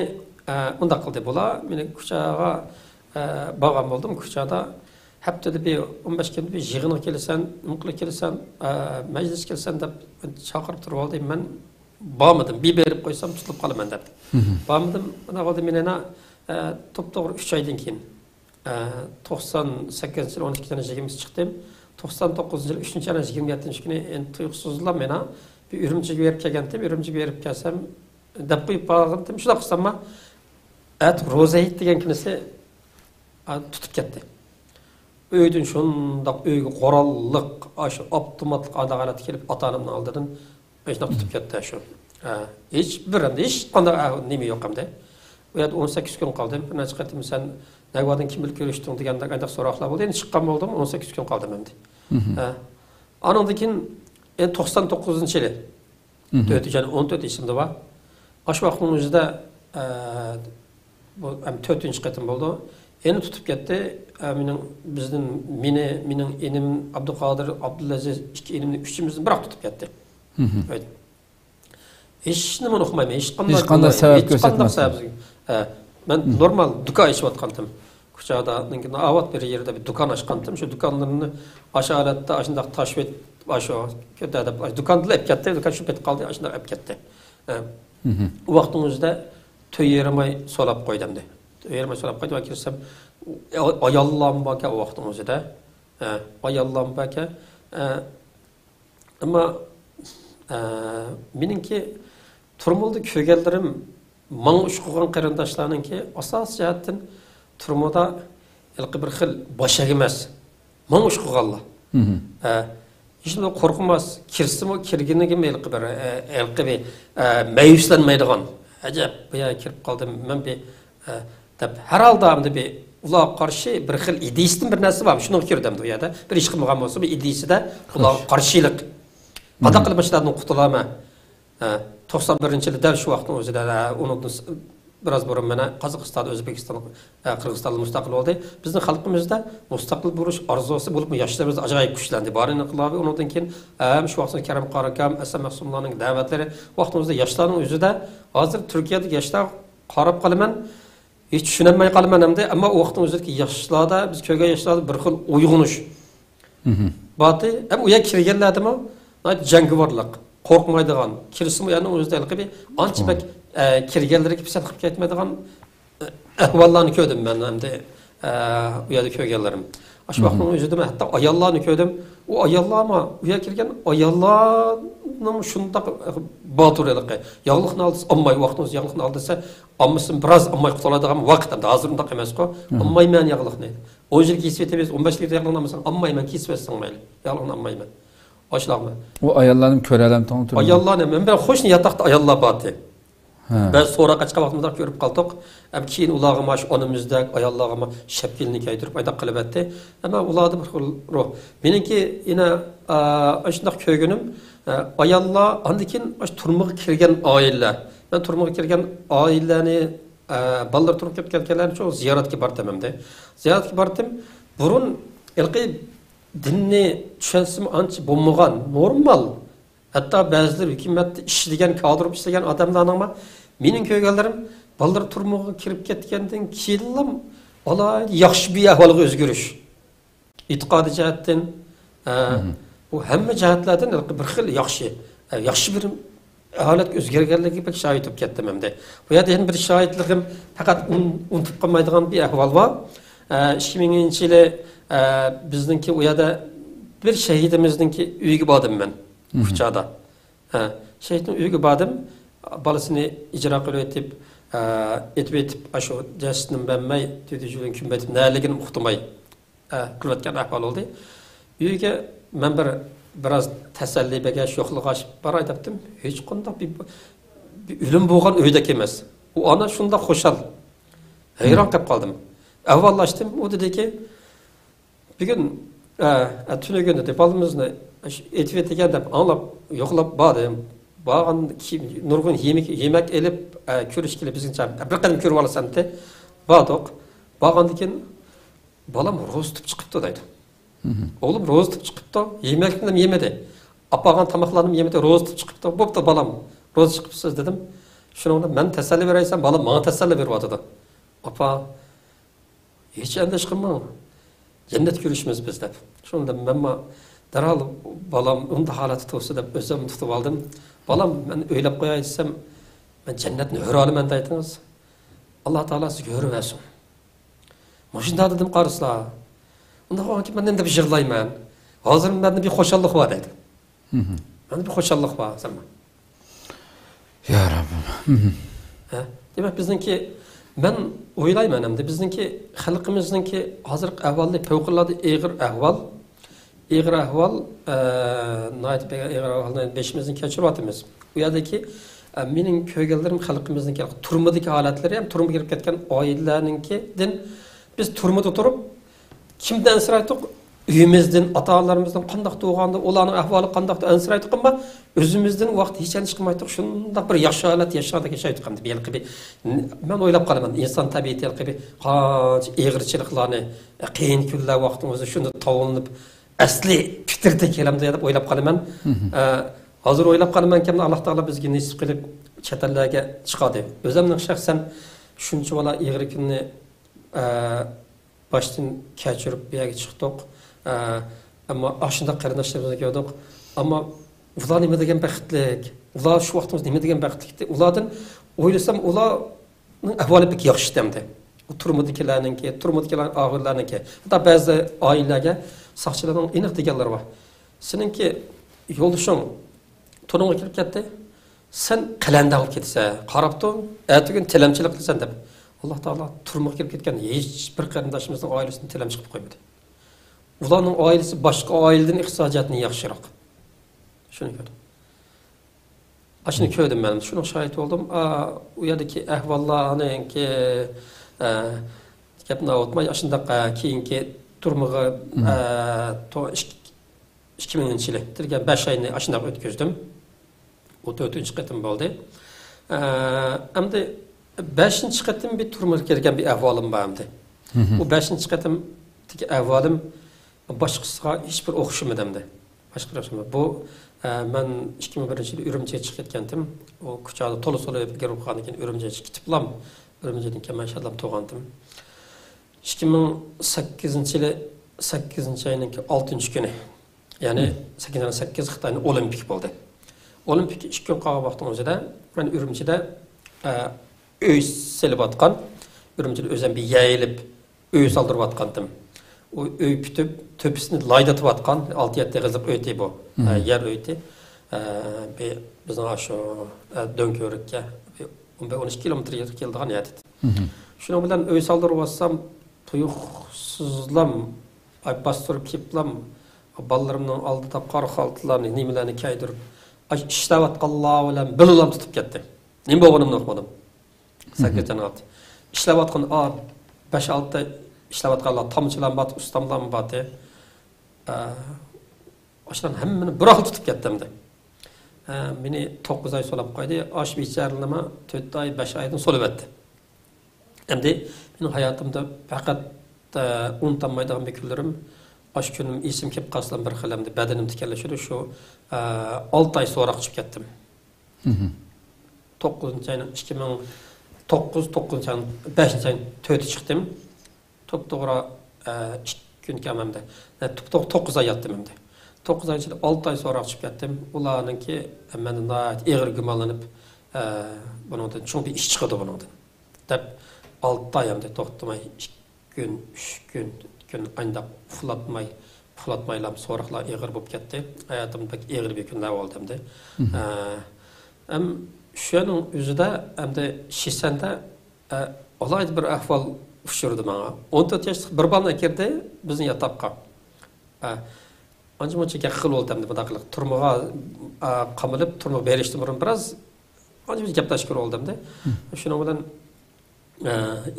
unda qildi bo'la. Meni Kuchaga borgan bo'ldim. Kuchada haftada bir 15 kun bir yig'inga kelsan, muqli kelsan, majlis kelsan deb chaqirib turib oldim. Men bormadim. Bir berib qo'ysam tutilib qolaman deb. Bormadim. Mana bo'ldi menena to'p-to'g'ri 3 oydan keyin 98 yil 12 tane jigimiz chiqdim. 99 yil 3. ana 27 kuni tuyuqsizlab mena bir Ürümchiga berib kelgandim. Ürümchiga berib kelsam deb qo'yib borgandim. Shunday qilsamma ro'zayit degan kunisi tutib ketdi. Uydan shundoq uyga qoralliq, shu avtomatlik adag'alat kelib ota-onamning oldidan shundoq tutib ketdi shu. Hech qanday nima yo'q hamda. U yerda 18 kun qoldim. Bir necha qatim sen nagvadan kim bilan ko'rishding deganda qanday so'roqlar bo'ldi. Endi chiqqan bo'ldim, 18 kun qoldim endi. Anandan keyin 99-yili 14 esimda bor. Shu vaqtning o'zida bu 4-qatim bo'ldi. Endi tutib ketdi. Mening enim Abduqodir, Abdulaziz, ikki enimni uchimizni biroq tutib ketdi. Hech nima o'qimayman, hech qanday sabab ko'rsatmasdan. Men normal do'kon ishlayotgandim. Kuchada avat bir yerda bir do'kon ochgandim. Shu do'konlarni o'sha holatda shunday tashvit o'sha ketadi. Do'konni olib ketdi, do'kon shu ketib qoldi, shunday olib ketdi. U vaqtingizda to'y yerimay solab qo'ydimdi. To'y yerimay solab qo'ydim, kirsam ayollam baka u vaqtingizda. Ayollam baka. Ammo meningki turmulda ko'rganlarim Mang uch qilgan qarindoshlarningki asos jihatdan turmoda bir xil boshaq emas. Mang uch qilganlar. Hech nima qo'rqmas, kirsimi kirginiga bir mayuslanmaydigan. Ajab, bu yerga kirib qoldim. Men bir deb har holda bir ular qarshi bir xil ideyasdan bir narsa bor. Shuni kirdim bu yerda. Bir ish qilmagan bo'lsa, bir ideyasida ular qarshilik. Qada qilib ishlardan qutulaman. 91-yilda dal shu vaqtning o'zida uni biraz burun mana Qozog'iston, O'zbekiston, Qirg'iziston mustaqil bo'ldi. Bizning xalqimizda mustaqil bo'lish orzusi bo'lib, yoshlarimiz ajoyib kuchlandi. Bor inqilobi undan keyin shu vaqtda Karim Qarakam, Asam Mahsumlarning da'vatlari vaqtimizda yoshlarning o'zida hozir Turkiyada yoshlar qarab qolaman, hech tushunmay qolaman hamda, ammo u vaqtning o'zidagi yoshlarda biz ko'rgan yoshlarda bir xil uyg'unish. Boti, ham u yerga kirganlardimi? Jangovarlik, qo'rqmaydigan, kirsin yani o'zida bir ancha bak kirganlarga pisat qilib ketmaydigan ahvollarni ko'rdim men hamda u yerda ko'rganlarim. Shu vaqtning o'zida men hatto ayollarni ko'rdim. U ayollarma u yerga kirgan ayollarning shundoq boturligi. Yog'liqni oldisa, ammay vaqtimiz yog'liqni oldisa, ammisin biroz ammay qutuladigan vaqt hamda hozir undaq emas-ku. Ammay men yog'liqni. 10 yil kesib etamiz, 15 yil yog'liqni olmasam ammay men kesib etsam mayli. Yog'liqni ammay men. Oşlaqmı? O ayollarning ko'ralam to'g'ri turadi. Ayollarni men bir xo'sh niyatda ayollar bordi. Biz sonra qaçqa vaqtimizda ko'rib qoldik. Ham keyin ularga mash onimizda ayollarga shapkilni kaydirib aytib qilib etdi. Ammo ularni bir xil ruh. Meniki yana shunday ko'rganim ayollar andikin turmuga kirgan oilalar. Men turmuga kirgan oilalarni ballar turib ketganlarni çok ziyoratga bordim hamda. Ziyoratga bordim. Burun ilqi dinni tushunsim ancha bo'lmagan, normal. Hatto ba'zilar hukumatda ishlagan, kadr ishlagan odamlarning mening ko'rganlarim ballar turmuga kirib ketgandan keyin yaxshi bir ahvolga o'zgarish. E'tiqodi jihatdan bu hamma jihatlardan bir xil yaxshi bir holatga o'zgarganligiga pek shohid bo'lib ketdim hamda. Bu yerda yana bir shohidligim faqat unutib qolmaydigan bir ahvol bor. 2000-yili bizningki u yerda bir shahidimizningki uyiga bordim men Kuchada. Shahidning uyiga bordim, bolasini ijro qilib etib shu jashtni bilmay, tüdüjülün kümbetib, nəligini uqtumay qilib ahvol oldu. Uyiga men biraz təsəlli bəgəş yoxluq açıb baray depdim. Hech qanday bir ölüm bo'lgan öydek emas. O ana şunda xoşal. Hayran qolib qoldim. Avvallashdim, o dediki, bir gün tünegün dedi, balımızını etvet ekan deb anlab, yo'qlab bordim. Bağın nurgun yemek elip ko'rishkili bizimcha bir qadam ko'rib olasan de. Bordik. Bağandan keyin balam ro'z tutib chiqibdi deydi. Oğlum ro'z tutib chiqibdi, yemekni yemedi. Apagan tamoqlarni yemedi, ro'z tutib chiqibdi. Bo'pti balam, ro'z chiqibsiz dedim. Shuningda men tasalli beraysan, balam menga tasalli beryapti. Apa, hech andash qilmang. Cennet görüşümüz biz deb. Şunda men darhol balam unda holati to'g'risi deb o'zim tutib oldim. Balam men o'ylab qo'yay desam, men jannatni ko'ra olaman deytiniz. Alloh taolo sizga ko'rversin. Mashunda dedim qaraslar. Unda qo'yki men endi bir yig'layman. Hozir menda bir xo'shallik bor dedi. Menda bir xo'shallik bor sen. Ya Rabbim. Demek bizniki ben o'ylayman hamda bizniki xalqimizniki hozir ahvolda favqulodda ig'ir ahvol ig'ir beshimizdan kechiryapmiz. Bu yerdagi mening ko'rganlarim xalqimizniki turmadagi holatlari ham turmuga kirib ketgan oilalarninkidan biz turmada turib kimdan ansiraydik? Uyimizden, atalarımızdan qandaq doğanda, olanın ahvali qandaq ansiraydik ama özümüzden vaqt hiç anış qilmaydik. Şundaq bir yaxshi holat yaşadık yaşaydik hamda. Belki bir men o'ylab qolaman, inson tabiati bir qancha ig'irchiliklarni, qiyin kunlar vaqtning o'zi shunda tovulinib asli fitrda kelamda deb o'ylab qolaman. Hozir o'ylab qolamanki, Alloh taolo bizga nasib qilib chet ellarga chiqadi. O'zimning shaxsan shuncha bola ig'ir kunni baştan keçirib bir yerga chiqdik. Ama aşında qarindoshlarimiz gördük. Ama ular nima degan baxtlik, ular shu vaqtimizda nima degan baxtlikdi. Ulardan o'ylasam ularning ahvoli pek yaxshi demdi. O turmudikilarninki, og'irlarninki. Hatta ba'zi oilalarga soqchilarning aniq deganlari bor. Seninki yo'ldoshing to'ningga kirib ketdi. Sen qalanda olib ketsa, qarab tur, ertaga tilamchilik qilsan deb. Alloh taolo turmuga kirib ketgan hech bir qarindoshimizning oilasini tilam chiqib qo'ymaydi. Ularning oilasi boshqa oiladan iqtisodiyotni yaxshiroq. Shuni ko'rdim. Ashuni ko'rdim men. Shuni shohid bo'ldim. U yerdagi ahvollarninki gapni o'tmay ashundaqa keyingi turmuga 2000-yil turgan 5 oyni ashundaqa o'tkazdim. O 4-qatim bo'ldi. Endi 5-qatim bir turmuga kirgan bir ahvolim bor endi. Bu 5-qatimdagi ahvolim başqasiga hech bir o'xshamadim. Başqa o'xshamadim. Bu men 2001-yil Urumchiga chiqib ketgandim. O kuchada to'la girib qolgan ekan Urumchiga kitiblam. Urumchidan keyin mashallah tug'andim. 2008-yil 8-oyning 6-kuni. Ya'ni 88 Xitoyning olimpik bo'ldi. Olimpik 2 kun qolgan vaqtning o'zida men Urumchida uy selib atgan, Urumchida o'zim bir yayilib uy soldirib atgandim. O öy bitip töpüsünü laydatıp atkan 6-7 kızlık öyti bu. Yer öyti. Bizim aşağı Dönkörük'e 15-13 kilometre yer geldiğin yedi. Şunu bilen öy saldırıp atsam tuyuksuzlam, bastırıp kiplam, ballarımın aldıda qarı haltılarını, nimelerini kaydırıp işlev atkallahu bilen bilulam tutup gitti. Nim babanımını okumadım. Sekreterin altı. İşlev atkan 5-6 İşlevatqanlar tamçılan bat, ustamlan batı. Aşıdan hemmini bir ahıl tutup kettimdi. Beni 9 ay solap koydu. Aş biçarlığıma 4 ay, 5 aydan solup etti. Hem de benim hayatımda fakat unutanmaydıgan bir günlerim. Aş günüm isim kep qasılan bir xilimdi. Bedenim tikelleşiyordu. Şu 6 ay sonra çıkıp kettim. 9. ayın 2009 ayın 5. ayın 4 çıktım. To'g'ri 2 kun kamamda. 9 ay yotdim endi. 9 ay ichida 6 ay sonra chiqib ketdim. Ularninki mendan ig'ir gumonlanib, bundan cho'ng bir ish chiqadi bundan. Deb 6 ay endi to'xtamay 2 kun, 3 kun ayndab uxlatmaylam so'roqlar ig'ir bo'lib ketdi. Hayotimda ig'ir bir kunlar bo'ldi endi. Shuning o'zida endi Shisanda alayda bir ahvol uçurdu bana. 14 yaşlık bir bana girdi bizim yatakka. Anca muncha yakıl oldu hem de bu dakika. Turmuğa kamılıp turmuğa beriştim. Biraz Anca biz gaplashib oldimda. Shuning bilan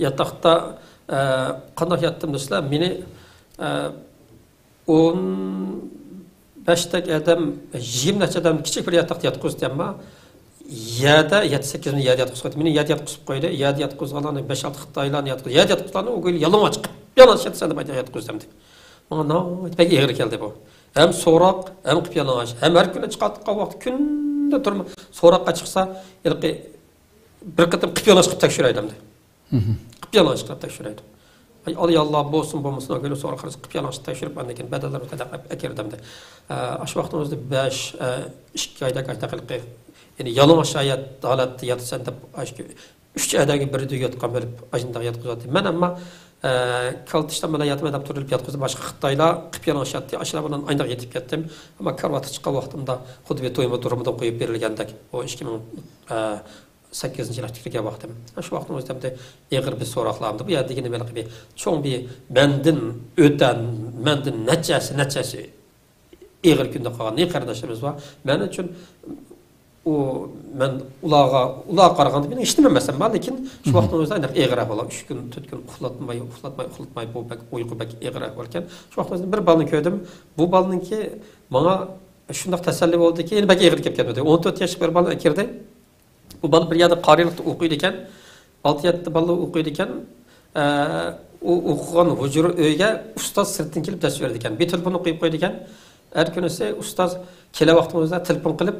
yataqda qanday yatdim desizlar, meni 15 tak adam, 20 necha adam kichik bir yataqda yotqizdim-ma. Yada 7-8 ming yada yotqizib, meni yada yotqizib qo'ydi. Yada yotqizganlarni 5-6 xitoylarni yotqizdi. Yada yotqizganlarni o go'y yalang'och chiqib, yalang'och yotsa deb yotqizdim. Mana pek egri keldi bu. Hem so'roq, hem qilib yalang'och, hem har kuni chiqadigan vaqt kunda turma. So'roqqa chiqsa, ilqi bir qatam qilib yalang'och qilib tekshiraydim. Qilib yalang'och qilib tekshiraydim. Ay Allah bo'lsin bo'lmasin o'g'il so'roq qilib yalang'och tekshirib andan badallarni qadaqab akirdim. Ash vaqtning o'zida 2 oyda qayta yani yalang'och holatda yotsan deb 3 oydan birida yotgan bo'lib ajinda yotqizadi. Men ammo kaltishdan bilan yatmay deb turilib yotqizdim. Boshqa Xitoylar qilib yalang'och yotdi. Ashlar bilan aynaq yetib ketdim. Ammo karvati chiqqan vaqtimda xuddi bir to'yma turimidan qo'yib berilgandek. O 2008-yilda tikilgan vaqtim. Shu vaqtning o'zida eg'ir bir so'roqlardi. Bu yerda nima qilib cho'ng bir mendan nachasi eg'ir kunda qolgan ne qarindoshlarimiz bor. Men uchun men ular qaraganda men ishtimamasam, lekin shu vaqtning o'zida aniq eg'irroq bo'ladi. 3 kun, 4 kun uxlatmay bu bak uyqu bak eg'irroq bo'lgan. Shu vaqtda bir balni ko'rdim. Bu balninki menga shunday tasalli bo'ldiki, endi bak eg'ir kelib ketmadi. 14 yoshli bir bal kirdi. Bu bal bir yerda qarilikda o'qiydi ekan. 6-7 balla o'qiydi ekan. U o'qigan hujur uyga ustoz sirtdan kelib dars berdi ekan. Bir telefon o'qib qo'ydi ekan. Har kunisi ustoz kela vaqtimizda telefon qilib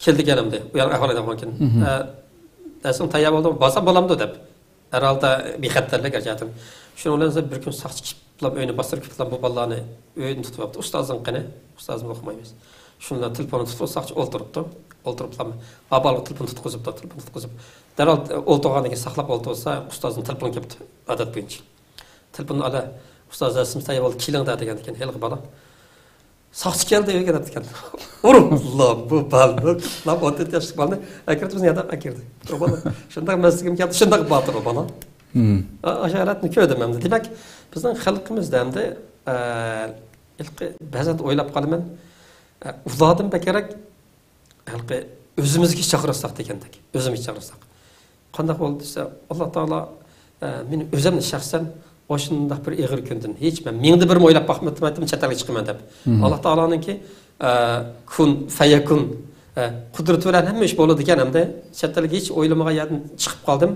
keldi gelimdi. Bu yer ahvolida mümkün. Dersin tayyor oldum. Basa bo'lamdi deb. Herhalde bir xatlarla gerçekten. Şunu bilan bir kun saqchi kiplab uyni bastırib kiplab bu ballani uyni tutib yaptı. Ustozning qani? Ustozim o'qimaymiz. Shunda telefonni tutib saqchi o'ltiribdi. O'ltiriblam. Abalga telefon tutqizib. Darhol o'ltirgandan keyin saqlab o'ltirsa, ustozning telefoni kelibdi. Odat bo'yicha. Telefonni ala ustoz rasm tayyor oldi, keling degan ekan, hali bola. Saqchi keldi uyga degan. Urullah bu balni, lab o'tib yaşlı balni, akirdi bizni yada akirdi. Bana shunday masligim keldi, shunday batır bana. Aşaratni ko'rdim endi. Demak, bizning xalqimizda endi ilqi ba'zan o'ylab qolaman, ulardan bekerak ilqi o'zimizga chaqirsak degandik. O'zimizga chaqirsak. Qanday bo'ldi desa, Alloh taolo meni o'zimni shaxsan oşundak bir eg'ir kundan hech men mingda bir o'ylab baxmatmadim chatlarga chiqaman deb. Alloh taoloninki kun fayakun qudrati bilan hamma ish bo'ladi ekan hamda chatlarga hech o'ylamagan yerdan chiqib qoldim.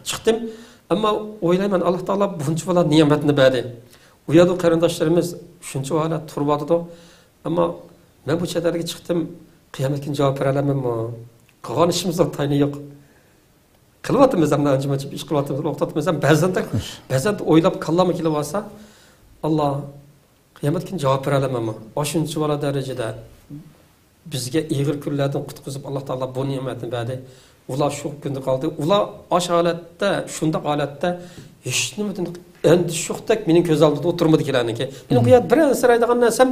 Chiqdim. Ammo o'ylayman Alloh taolo buncha bola ne'matni berdi. U yerda qarindoshlarimiz shuncha holat turibdi. Ammo men bu chatlarga chiqdim, qiyomat kuni javob bera olamanmi? Qilgan ishimizning tayini yo'q. Qilvatimiz ham ancha ish qilyapmiz, o'qitamiz ham ba'zan o'ylab kallama kelib olsa, Alloh qiyomat kuni javob bera olamanmi? O'shuncha bola darajada bizga eg'ir kunlardan qutqizib Alloh taolo bu ne'matni berdi. Ular shu kunda qoldi. Ular osh holatda, shunda holatda hech nimadan endi shuqdak mening ko'z oldimda o'tirmadi kelarniki. Men bu yerda bir ansiraydigan narsam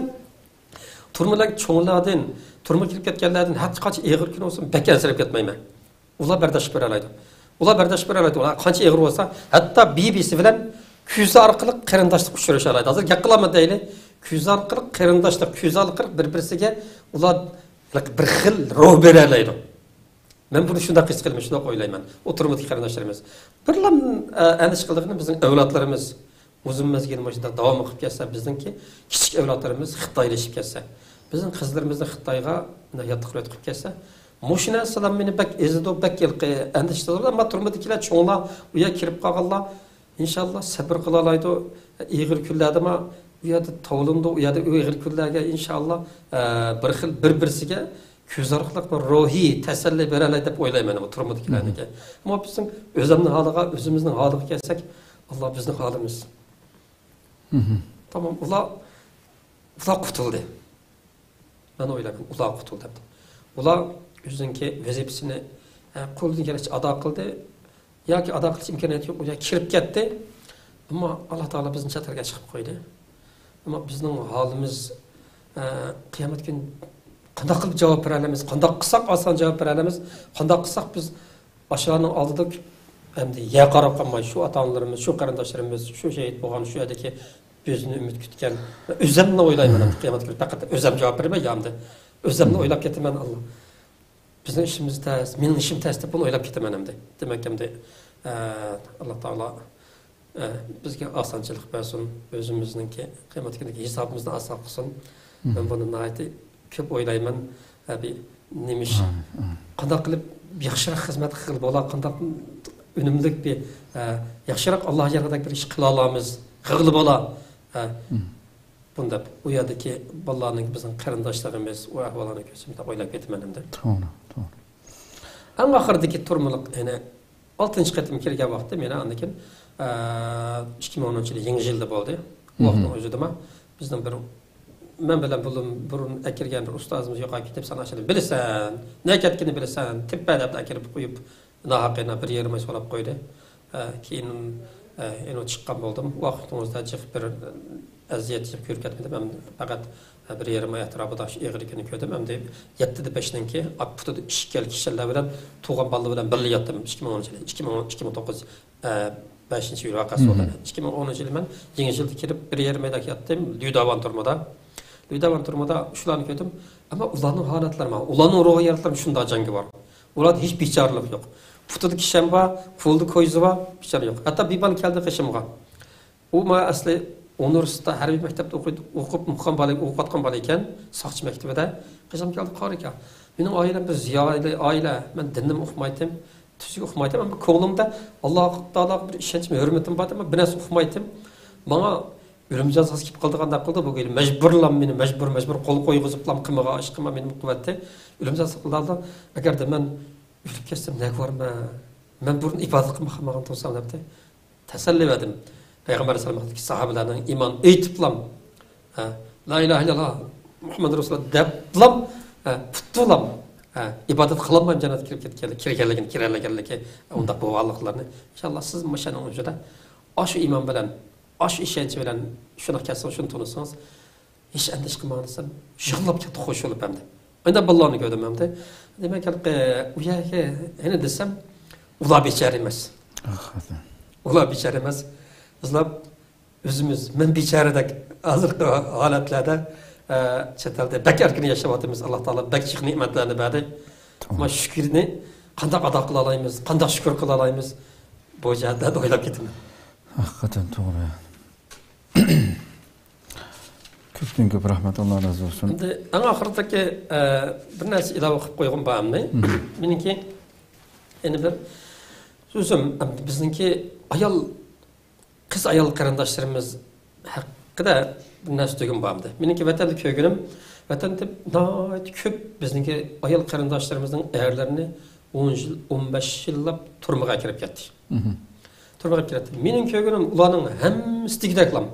turmalar cho'nglardan, turma kelib ketganlardan hech qancha eg'ir kun olsin, bak ansirab ketmayman. Ular bardosh bera oladi. Ular qancha eg'ir bo'lsa, hatto BBC bilan ko'z orqali qarindoshlik uchrasha oladi. Hozir gap qilaman deyli, ko'z orqali qarindoshlik, ko'z orqali bir-birisiga ular bir xil ruh bera oladi. Men buni shunday his qilman, shunday o'ylayman. O'tirmadagi qarindoshlarimiz. Birlam anish qildig'ini bizning avlodlarimiz o'zimizga nima davom qilib kelsa, bizningki kichik avlodlarimiz xitoylashib kelsa, bizning qizlarimizni Xitoyga yotqizib qilib kelsa, Moshina salam meni bak ezido bak yilqi andishtirdi, ammo turmadikilar cho'nglar u yerga kirib qolganlar inshaalloh sabr qila oladi. Eg'ir kunlardami u yerda tovlindi, u yerda eg'ir kunlarga inshaalloh bir xil bir-birisiga ko'z orqali ruhiy tasalli bera oladi deb o'ylayman bu turmadikilarga. Ammo bizning o'zimizning holiga kelsak, Alloh bizning holimiz. Tamam, ular qutuldi. Men o'ylayman, ular qutuldi. Ular o'zinki vazifasini qo'ldan kelgancha ado qildi yoki ado qilish imkoniyati yo'q, u yerga kirib ketdi. Ammo Alloh taolo bizni chatlarga chiqib qo'ydi. Ammo bizning holimiz qiyomat kuni qanday qilib javob bera olamiz? Qanday qilsak oson javob bera olamiz? Qanday qilsak biz oshaning oldida endi ya qarab qolmay shu ota-onalarimiz, shu qarindoshlarimiz, shu shahid bo'lgan, shu yerdagi bizni umid kutgan o'zimni o'ylayman qiyomat kuni faqat o'zim javob bermayman, o'zimni o'ylab ketaman Alloh. Bizning ishimiz tez, mening ishim tez deb buni o'ylab ketaman endi. Demak endi Alloh taolo bizga osonchilik bersin, o'zimizningki qiymatdagi hisobimizni oson qilsin. Men buni nihoyatda ko'p o'ylayman. Bir nemish qanday qilib yaxshiroq xizmat qilib bo'lar, qanday unumli bir yaxshiroq Alloh yo'lidagi bir ish qila olamiz, qilib bo'lar. Bunda u yerdagi bolalarning bizning qarindoshlarimiz u ahvolini ko'rsim deb o'ylab ketaman endi. To'g'ri. Eng oxiridagi turmuliq yana 6-chi qatim kelgan vaqtda meni andikin 2010-yil yangi yilda bo'ldi. Vaqtning o'zida bizning bir men bilan burun akirgan bir ustozimiz yo'qolib ketib sanashini bilasan, ne ketganini bilasan, tippa deb akirib qo'yib, nahaqina bir yerimga solib qo'ydi. Keyin eno chiqqan bo'ldim. Vaqtimizda jiq bir aziyat ko'rib ketmadim. Men faqat bir yerimga atrofida eg'irligini ko'rdim. Endi 7-5ninki appuda ishkal kishilar bilan tug'an balla bilan birga yotdim 2009 5-yil vaqasi bo'ldi. 2010-yil men yangi yilda kirib bir yerimga yotdim. Lyudavan turmada shularni ko'rdim. Ammo ularning holatlari, ularning ruhiyatlari shunday jangi bor. Ularda hech bechoralik yo'q. Futudi kisham bor, qo'lda ko'zi bor, bechora yo'q. Hatto bir bal keldi qishimga. U asli universitetda harbiy maktabda o'qib o'qiyotgan bola ekan, soqchi maktabida. Qizim keldi, qori ekan. Mening oilam bir ziyoli oila. Men dinni o'qimaydim, tuzuk o'qimaydim, ammo ko'nglimda Alloh taologa bir ishonchim, hurmatim bor, ammo bir narsa o'qimaydim. Menga ölüm cezası gibi kaldığında kıldı bu gibi mecburlam beni mecbur kol koyguzuplam kımağa aşkıma benim kuvveti ölüm cezası kıldı. Eğer de ben ölüp kessem ne var mı? Ben bunun ibadet kılmağımdan olsam da teselli verdim. Peygamber sallallahu aleyhi ve sellem sahabelerden iman eğitiplam. La ilahe illallah Muhammed Resulullah deplam tuttulam. İbadet kılamayım cennet kirerlerken onda bu Allah'larını. İnşallah siz maşanın ucunda aşı iman bilen aş işenç bilen şuna kelsin, şunu tanısanız hiç endiş qilmaysam, yig'lab ketdi xo'sh bo'lib hamda. Endi ballani ko'rdim hamda. Demak, u yerga yana desam, ular bechara emas. Ular bechara emas. Bizlar o'zimiz men becharadek hozirgi holatlarda chet elda bak erkin yashayapmiz. Alloh taolo bak chiq ne'matlarni berdi. Ammo shukrni qanday ado qila olamiz, qanday shukr qila olamiz bu jihatdan o'ylab ketaman. Hakikaten doğru. Köpten köp rahmet, Allah razı olsun. Şimdi en ahırdaki bir narsa ilave qilib qo'ygan bo'lamni. Meniki yana bir so'zim bizningki qiz ayol qarindoshlarimiz haqida bir narsa degan bo'lamdi. Meniki vatanda ko'rganim, vatanda nihoyat ko'p bizningki ayol qarindoshlarimizning erlarini 10 yil, 15 yillab turmaga kirib ketdi. Turmaga kirdi. Mening ko'rganim ularning hammasi degdeklam.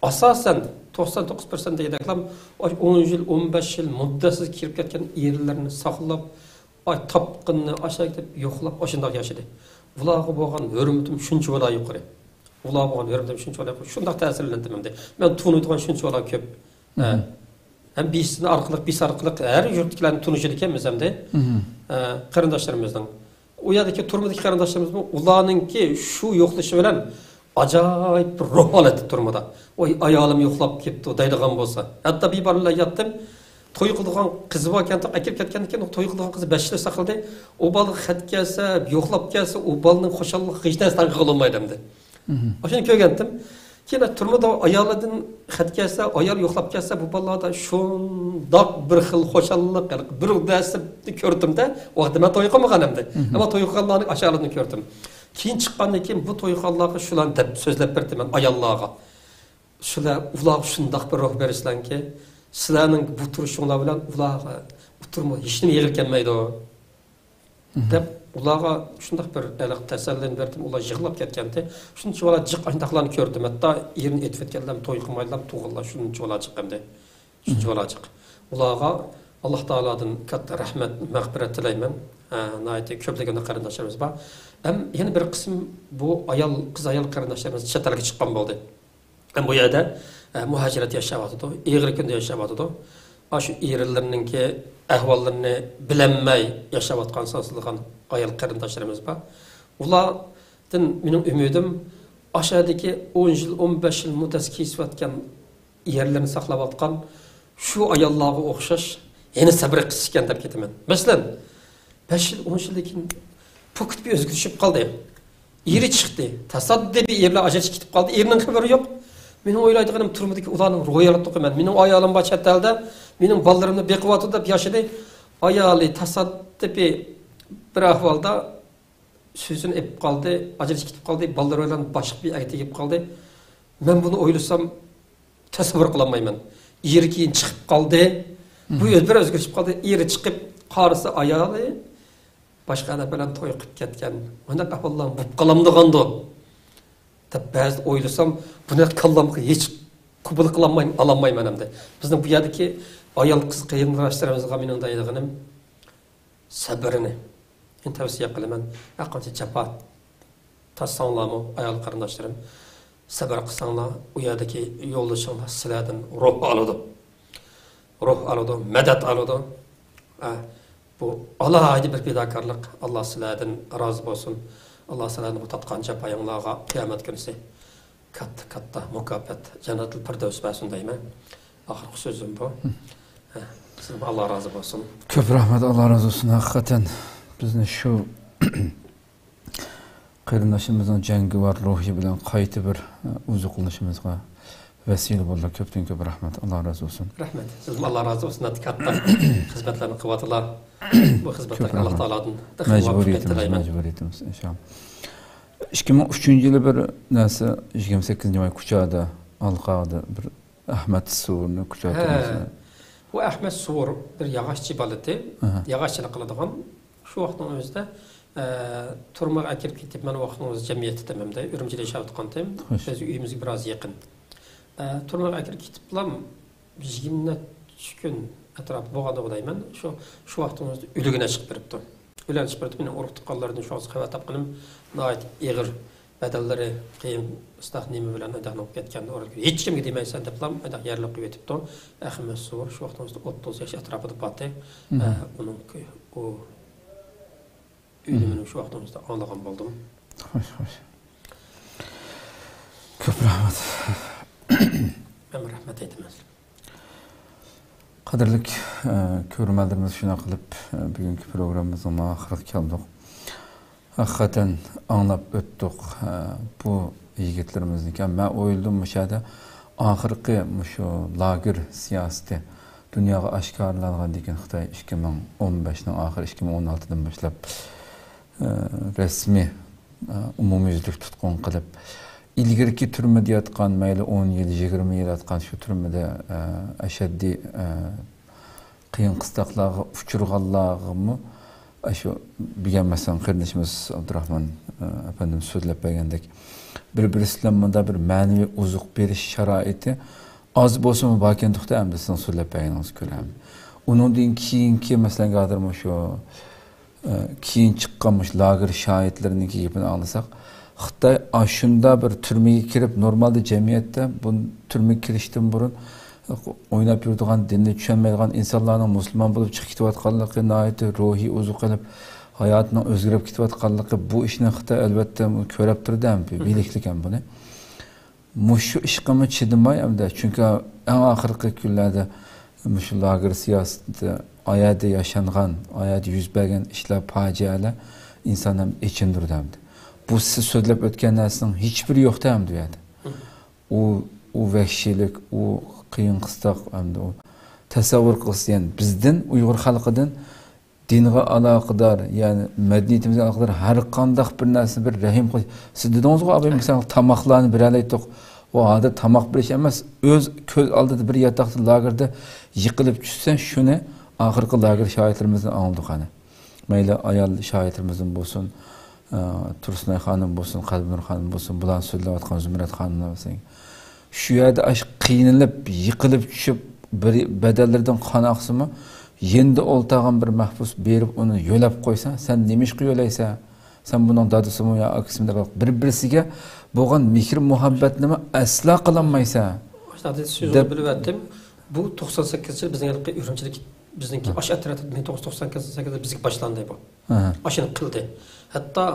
Asasen 99% degdeklam 10 yil, 15 yil muddasiz kirib ketgan erlarni saqlab, tapqinni aşağı gidip yo'qlab o'shunday yashadi. Ularga bo'lgan hurmatim shuncha bo'la yuqori. Ularga bo'lgan hurmatim shuncha bo'la yuqori. Shunday ta'sirlandim endi. Men tunuydigan shuncha bo'la ko'p. Hem biz arqılıq her yurtdagilarni tunishidi ekanmiz hamda. Qarindoshlarimizning u yerdagi turmadagi qarindoshlarimiz ularningki shu yo'qlishi bilan ajoyib bir ruh holati turmada. Oy ayolim yo'qlab ketdi deydigan bo'lsa. Hatto bir bolalar yotdim. To'y qilgan qizi bor ekan, akib ketgan ekan, to'y qilgan qizi 5 yil saqildi. O bola xat kelsa, yo'qlab kelsa, o bolaning xo'shalliqi hech narsadan qilolmaydi hamda. O'shani ko'rgandim. Keyin turmada ayollardan xat kelsa, ayol yo'qlab kelsa, bu bolalarda shundoq bir xil xo'shalliq, bir darsni ko'rdim-da, vaqtda men to'y qilmagan hamda. Ammo to'y qilganlarning asharlarini ko'rdim. Keyin chiqqandan keyin bu to'y qilganlarga shularni deb so'zlab berdim men ayollarga. Ular shundoq bir ruh berishlanki, sizlarning bu turishinglar bilan ularga turma hech nima yig'ib kelmaydi deb ularga shundoq bir tasallin berdim. Ular yig'lab ketganda shuncha bola jiq andaqlarni ko'rdim. Hatto yerini etib ketganlar to'y qilmaydilar, tug'illar shuncha bola chiqqanda. Shuncha bola chiq. Ularga Alloh taoladan katta rahmat, mag'firat tilayman. Nayte ko'plagan qarindoshlarimiz bor. Ham yana bir qism bu qiz ayol qarindoshlarimiz chet elga chiqqan bo'ldi. Ham bu yerda muhacirat yashayotdi, egri kunda yashayotdi. Shu erlarninki ahvollarini bilinmay yashayotgan sonsizligan ayol qarindoshlarimiz bor. Ulardan mening umidim aşağıdaki 10 yil, 15 yil muddat kesayotgan yerlarni saqlayotgan shu ayollarga o'xshash yana sabr qilishgan deb ketaman. Masalan, 5 yil 10 yildan keyin pokut bir o'zgarib tushib qoldi. Eri chiqdi. Tasaddibiy erlar ajrashib ketib qoldi. Erining xabari yo'q. Mening o'ylaydiganim turmudagi ularning ro'yalib qo'yman. Mening ayolim bor chet elda, mening bolalarimni bequvvat deb yashadi. Ayoli tasaddibiy bir ahvolda so'zini ep qoldi, ajrashib ketib qoldi. Bolalar bilan boshqa bir aytib kelib qoldi. Men buni o'ylasam tasavvur qila olmayman. Eri keyin chiqib qoldi. Bu bir o'zgarib qoldi. Eri chiqib qarasa ayoli boshqa adam bilan to'y qilib ketgan. Mana ahvollar bu qalamdigandi. Deb ba'zi o'ylasam, buni kallamga hech qabul qilolmayman, ololmayman hamda. Bizning bu yerdagi ayol qiz qarindoshlarimizga mening deydiganim sabrini tavsiya qilaman. Aqancha jafo tassanlarmi ayol qarindoshlarim, sabr qilsanglar, u yerdagi yo'ldoshinglar sizlardan ruh oladi. Ruh oladi, madad oladi. Bu alohida bir fedakorlik. Alloh sizlardan rozi bo'lsin. Allah sizlarni bu tatqan jafoinglarga qiyomat kunisi katta mukofot jannatul firdavs bersin deyman. Oxirgi so'zim bu. Sizlarga Alloh rozi bo'lsin. Ko'p rahmat, Alloh rozi bo'lsin. Haqiqatan bizni shu qarindoshimizning jangovar ruhi bilan qayta bir o'zi qilishimizga vesile bo'ldi. Ko'pdan ko'p rahmat. Alloh rozi bo'lsin. Rahmat. Sizlarga Alloh rozi bo'lsin. Katta xizmatlarni qilyaptilar. Bu xizmatlarga Alloh taolodan majburiyatimiz inshaalloh. 2003-yili bir narsa 28-oy kuchada Alqoda bir Ahmad Suvurni kuchaytirdi. Bu Ahmad Suvur bir yog'ochchi bolati, yog'ochchilik qiladigan. Shu vaqtning o'zida turmaga akirib ketib, men vaqtning o'zida jamiyatda tamamda Urumchida yashayotgandim. Biz uyimizga biroz yaqin. Turmaga akirib ketiblam 23 kun atraf bo'lganda o'ylayman. Shu vaqtning o'zida o'ligini chiqib beribdi. O'ligini chiqib berib, men urug' tuqqanlardan shu xabar topganim, nihoyat ig'ir badallari qiyin istaq nima bilan adaqlab ketgan. Hech kimga demaysan deblam, adaq yerlik qo'yib etibdi. Ahmad Suvur shu vaqtning o'zida 30 yosh atrofida botdi. Uning u o'limini shu vaqtning o'zida anlagan bo'ldim. Xo'sh. Ko'p rahmat. Men rahmat aytaman. Qadrli ko'rmalarimiz shuna qilib bugungi programmamizning oxiriga keldik. Haqiqatan anglab o'tdik bu yigitlarimizniki. Men o'yladim o'shada oxirgi shu lager siyosati dunyoga oshkorlangan degan Xitoy 2015ning oxiri 2016dan boshlab rasmiy umumyuzlik tutqun qilib ilgirki turmada yotgan mayli 10 yil 20 yil yotgan shu turmada ashaddiy qiyin qistoqlarga uchirganlarmi shu bilgan masalan qarindoshimiz Abdurahmon efendim so'zlab bergandek bir-birisiga bir ma'naviy uzuq berish sharoiti oz bo'lsa-mu bakendiqda hamda sizning so'zlab berganingizni ko'ramiz. Uningdan keyingi masalan qadirmi shu keyin chiqqan lager shohidlarining gapini anglasak Xitoy ashunda bir turmaga kirib normalda jamiyatda bu turmaga kirishdan burun o'ynab yuradigan dinni tushunmaydigan insonlarning musulmon bo'lib chiqib ketayotganligi nihoyat ruhiy o'zi qilib hayotining o'zgarib ketayotganligi bu ishni Xitoy albatta ko'rib turdi ham biliklik ham buni. Mushu ishqimi chidamay hamda chunki eng oxirgi kunlarda mushu lager siyosati oyada yashangan, oyada yuz bergan ishlar fojialar inson ham ichindirdi hamda. Bu siz so'zlab o'tgan narsaning hech biri yo'qda ham deyadi. U vahshiylik, u qiyin qistoq hamda u tasavvur qilsan bizdan Uyg'ur xalqidan dinga aloqador, ya'ni madaniyatimizga aloqador har qanday bir narsa bir rahim qilish. Siz dedingizga abi masalan tamoqlarni biralaydiq. O hozir tamoq berish emas, o'z ko'z oldida bir yotoqda lagerda yiqilib tushsan, shuni oxirgi lager shohidlarimizdan oldik ana. Mayli ayol shohidlarimizdan bo'lsin, Tursunay xonim bo'lsin, Qalbinur xonim bo'lsin, bular so'zlayotgan Zumrat xonimlar bo'lsin. Shu yerda qiynalib, yiqilib tushib bir badallardan qon oqsimi, endi o'ltag'an bir mahbus berib uni yo'lab qo'ysan, sen nima ish qiyolaysan? Sen bunun dadısımı ya aksimde bak bir-birisiga bo'lgan mehr muhabbatni asla qilolmaysan. Hozir so'zni bilib o'tdim. Bu 98-yil bizning Urumchilik bizningki osh atrofida 1998-da bizga boshlandi bu. Oshini qildi. Hatto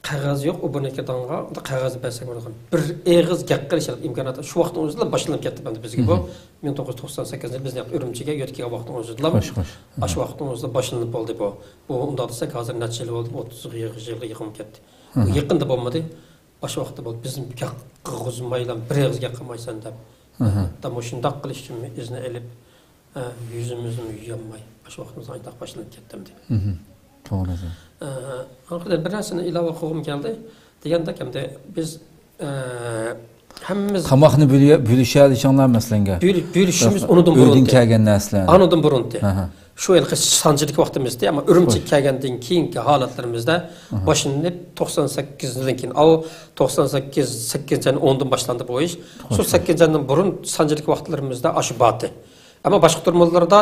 qog'oz yo'q, u bunakadonga qog'oz bersak bo'lgan. Bir eg'iz gap qilishlik imkoniyati shu vaqtning o'zida boshlanib ketdi endi bizga bu 1998 yil bizni Urumchiga yetgan vaqtning o'zida shu vaqtning o'zida boshlanib bo'ldi bu. Bu unda desak hozir necha yil bo'ldi? 30 yilga yaqin ketdi. Yaqinda bo'lmadi. Shu vaqtda bo'ldi. Bizim qog'ozmaylan bir eg'iz gap qilmaysan deb. Tam shundoq qilish uchun izni elib yüzümüzü yuyamay. Shu vaqtimizda aytaq boshlanib ketdim deb. To'g'ri. Orada bir narsani ilova qilgim keldi. Deganda kimda biz hammamiz qamoqni bo'lishadiganlar masalanga. Bo'lishimiz unudan burun. O'rdan kelgan narsalar. Unudan burun. Shu yil sanchilik vaqtimizda, ama Urumchi kelgandan keyingi holatlarimizda boshlanib 98dan keyin, 98-8-dan 10dan boshlandi bu ish. Shu 8dan burun sanchilik vaqtlarimizda aşı batı. Ama başqa durumlarda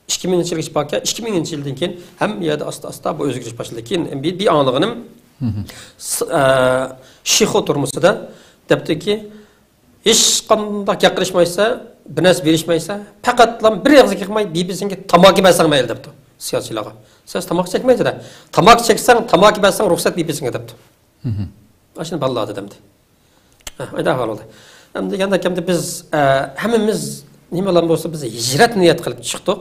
2000 yilgacha bakka 2000 yildan keyin ham yerda asta bu o'zgarish boshladi. Keyin bir anlig'im Shixo turmusida debdiki hech qanday gapirishmaysa, bir narsa berishmaysa, faqatlam bir og'iz qilmay bibisinga tamaki bersang mayli debdi siyosiylarga. Siz tamaki chekmaydi-da. Tamaki cheksang, tamaki bersang ruxsat bibisinga debdi. Ashuni ballar dedimdi. Ayda hal oldu. Hem deganda kimdi biz hammamiz nimalar bo'lsa biz hijrat niyat qilib chiqdik.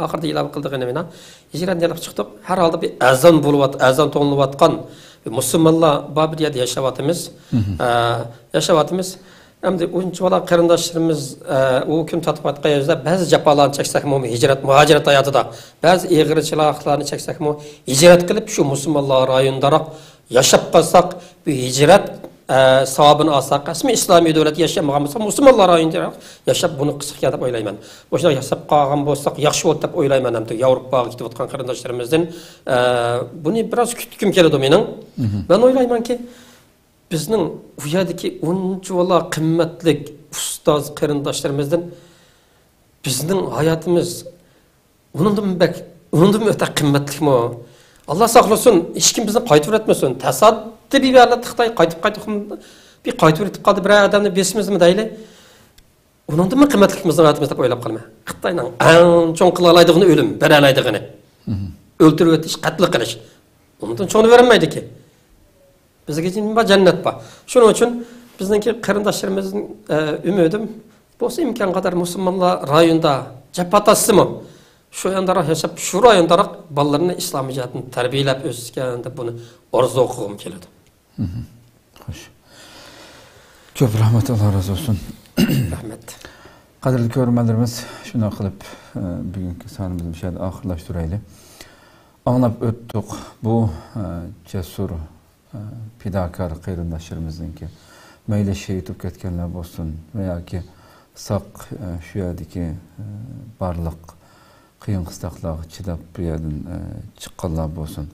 Oxirda ilova qildik ana. Hijrat niyat qilib chiqdik. Har holda bir azon bo'lyapti, azon to'nilayotgan musulmonlar Babiriyada yashayapmiz. Yashayapmiz. Hamda o'yinchilar qarindoshlarimiz u kun tatbiqotga yozda ba'zi jafolarni cheksakmi, hijrat, muhojirat hayotida ba'zi ig'irchiliklarni cheksakmi, hijrat qilib shu musulmonlar rayondaroq yashab qolsak, bu hijrat savabını alsak, ismi İslami devlet yaşayamağımızda Müslümanlar ayında yaşap bunu kısıkken de oylayman. Boşuna yaşap qalğan bolsak, yaxşı oldu dep oylayman hem de Avrupaga gidip atkan qarindoshlarımızdan bunu biraz kütküm keledi mening. Ben oylayman ki bizning bu yerdagi unchola qimmatli ustoz qarindoshlarımızdan bizning hayotimiz undan öte qimmatlikmi? Allah saqlasin, hech kim bizni qaytib o'tmasin. Tasaddi bir Xitoy qaytib bir qaytib o'tib qoldi, bir odamni besimizmi deyli. Undan mı qimmatlikimizni hayotimiz deb o'ylab qolma. Xitoyning eng cho'ng qila oladigan o'lim, bera oladigan. O'ltirib o'tish, qatl qilish. Undan cho'ni berilmaydi-ki. Bizga nima jannat bor. Shuning uchun bizningki qarindoshlarimizning umidim bo'lsa imkon qadar musulmonlar rayonda japatasimi şu yandarak yaşap, şu rayondarak ballarını İslam icadını terbiyelep özgürlüğünde bunu orzu okuğum keledi. Hoş. Çok rahmet, Allah razı olsun. Rahmet. Qadrli ko'rmanlarimiz, shuna qilib bugungi sanimizni bir şeyde ahirlashtiraylik. Anlab o'tdik bu cesur fidakor qarindoshlarimizniki mayli shehid ketganlar bo'lsin veya ki saq shu yerdagi barliq qiyin qistaqlarga chidab bu yerdan chiqqanlar bo'lsin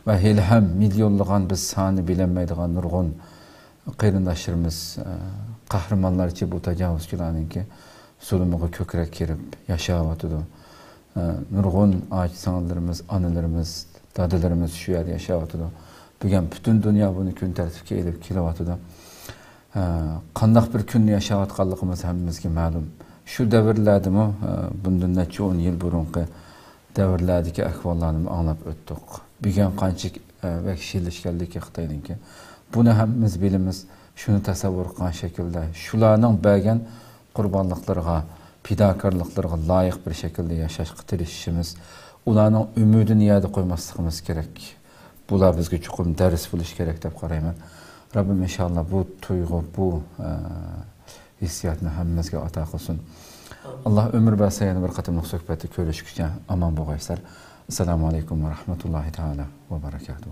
va hali ham millionlagan biz soni bilinmaydigan nurg'un qarindoshlarimiz qahramonlarcha bu tajovuzchilarninki zulmiga ko'krak kirib yashayotidi. Nurg'un ojiz onalarimiz, dadalarimiz shu yerda yashayotidi. Bugun butun dunyo buni kun tartibga elib kelyotidi. Qanday bir kunni yashayotganligimiz hammamizga ma'lum. Şu davrlardimi bundan necha 10 yil burungi davrlardagi ahvollarni anglab o'tdik. Bugun qancha vahshiyliklarga Xitoyninki. Buni hammamiz bilamiz. Shuni tasavvur qilgan shaklda shularning bergan qurbonliqlarga, fidokorliklarga loyiq bir shaklda yashashga tirishishimiz, ularning umidini yerda qo'ymasligimiz kerak. Bular bizga chuqur dars bo'lishi kerak deb qarayman. Rabbim inshaalloh bu tuyg'u, bu hissiyatni hammamizga ato qilsin. Allah ömür bersa yana bir qatimliq suhbatda ko'rishguncha aman bo'linglar. Assalomu alaykum va rahmatullohi taala va barakatuh.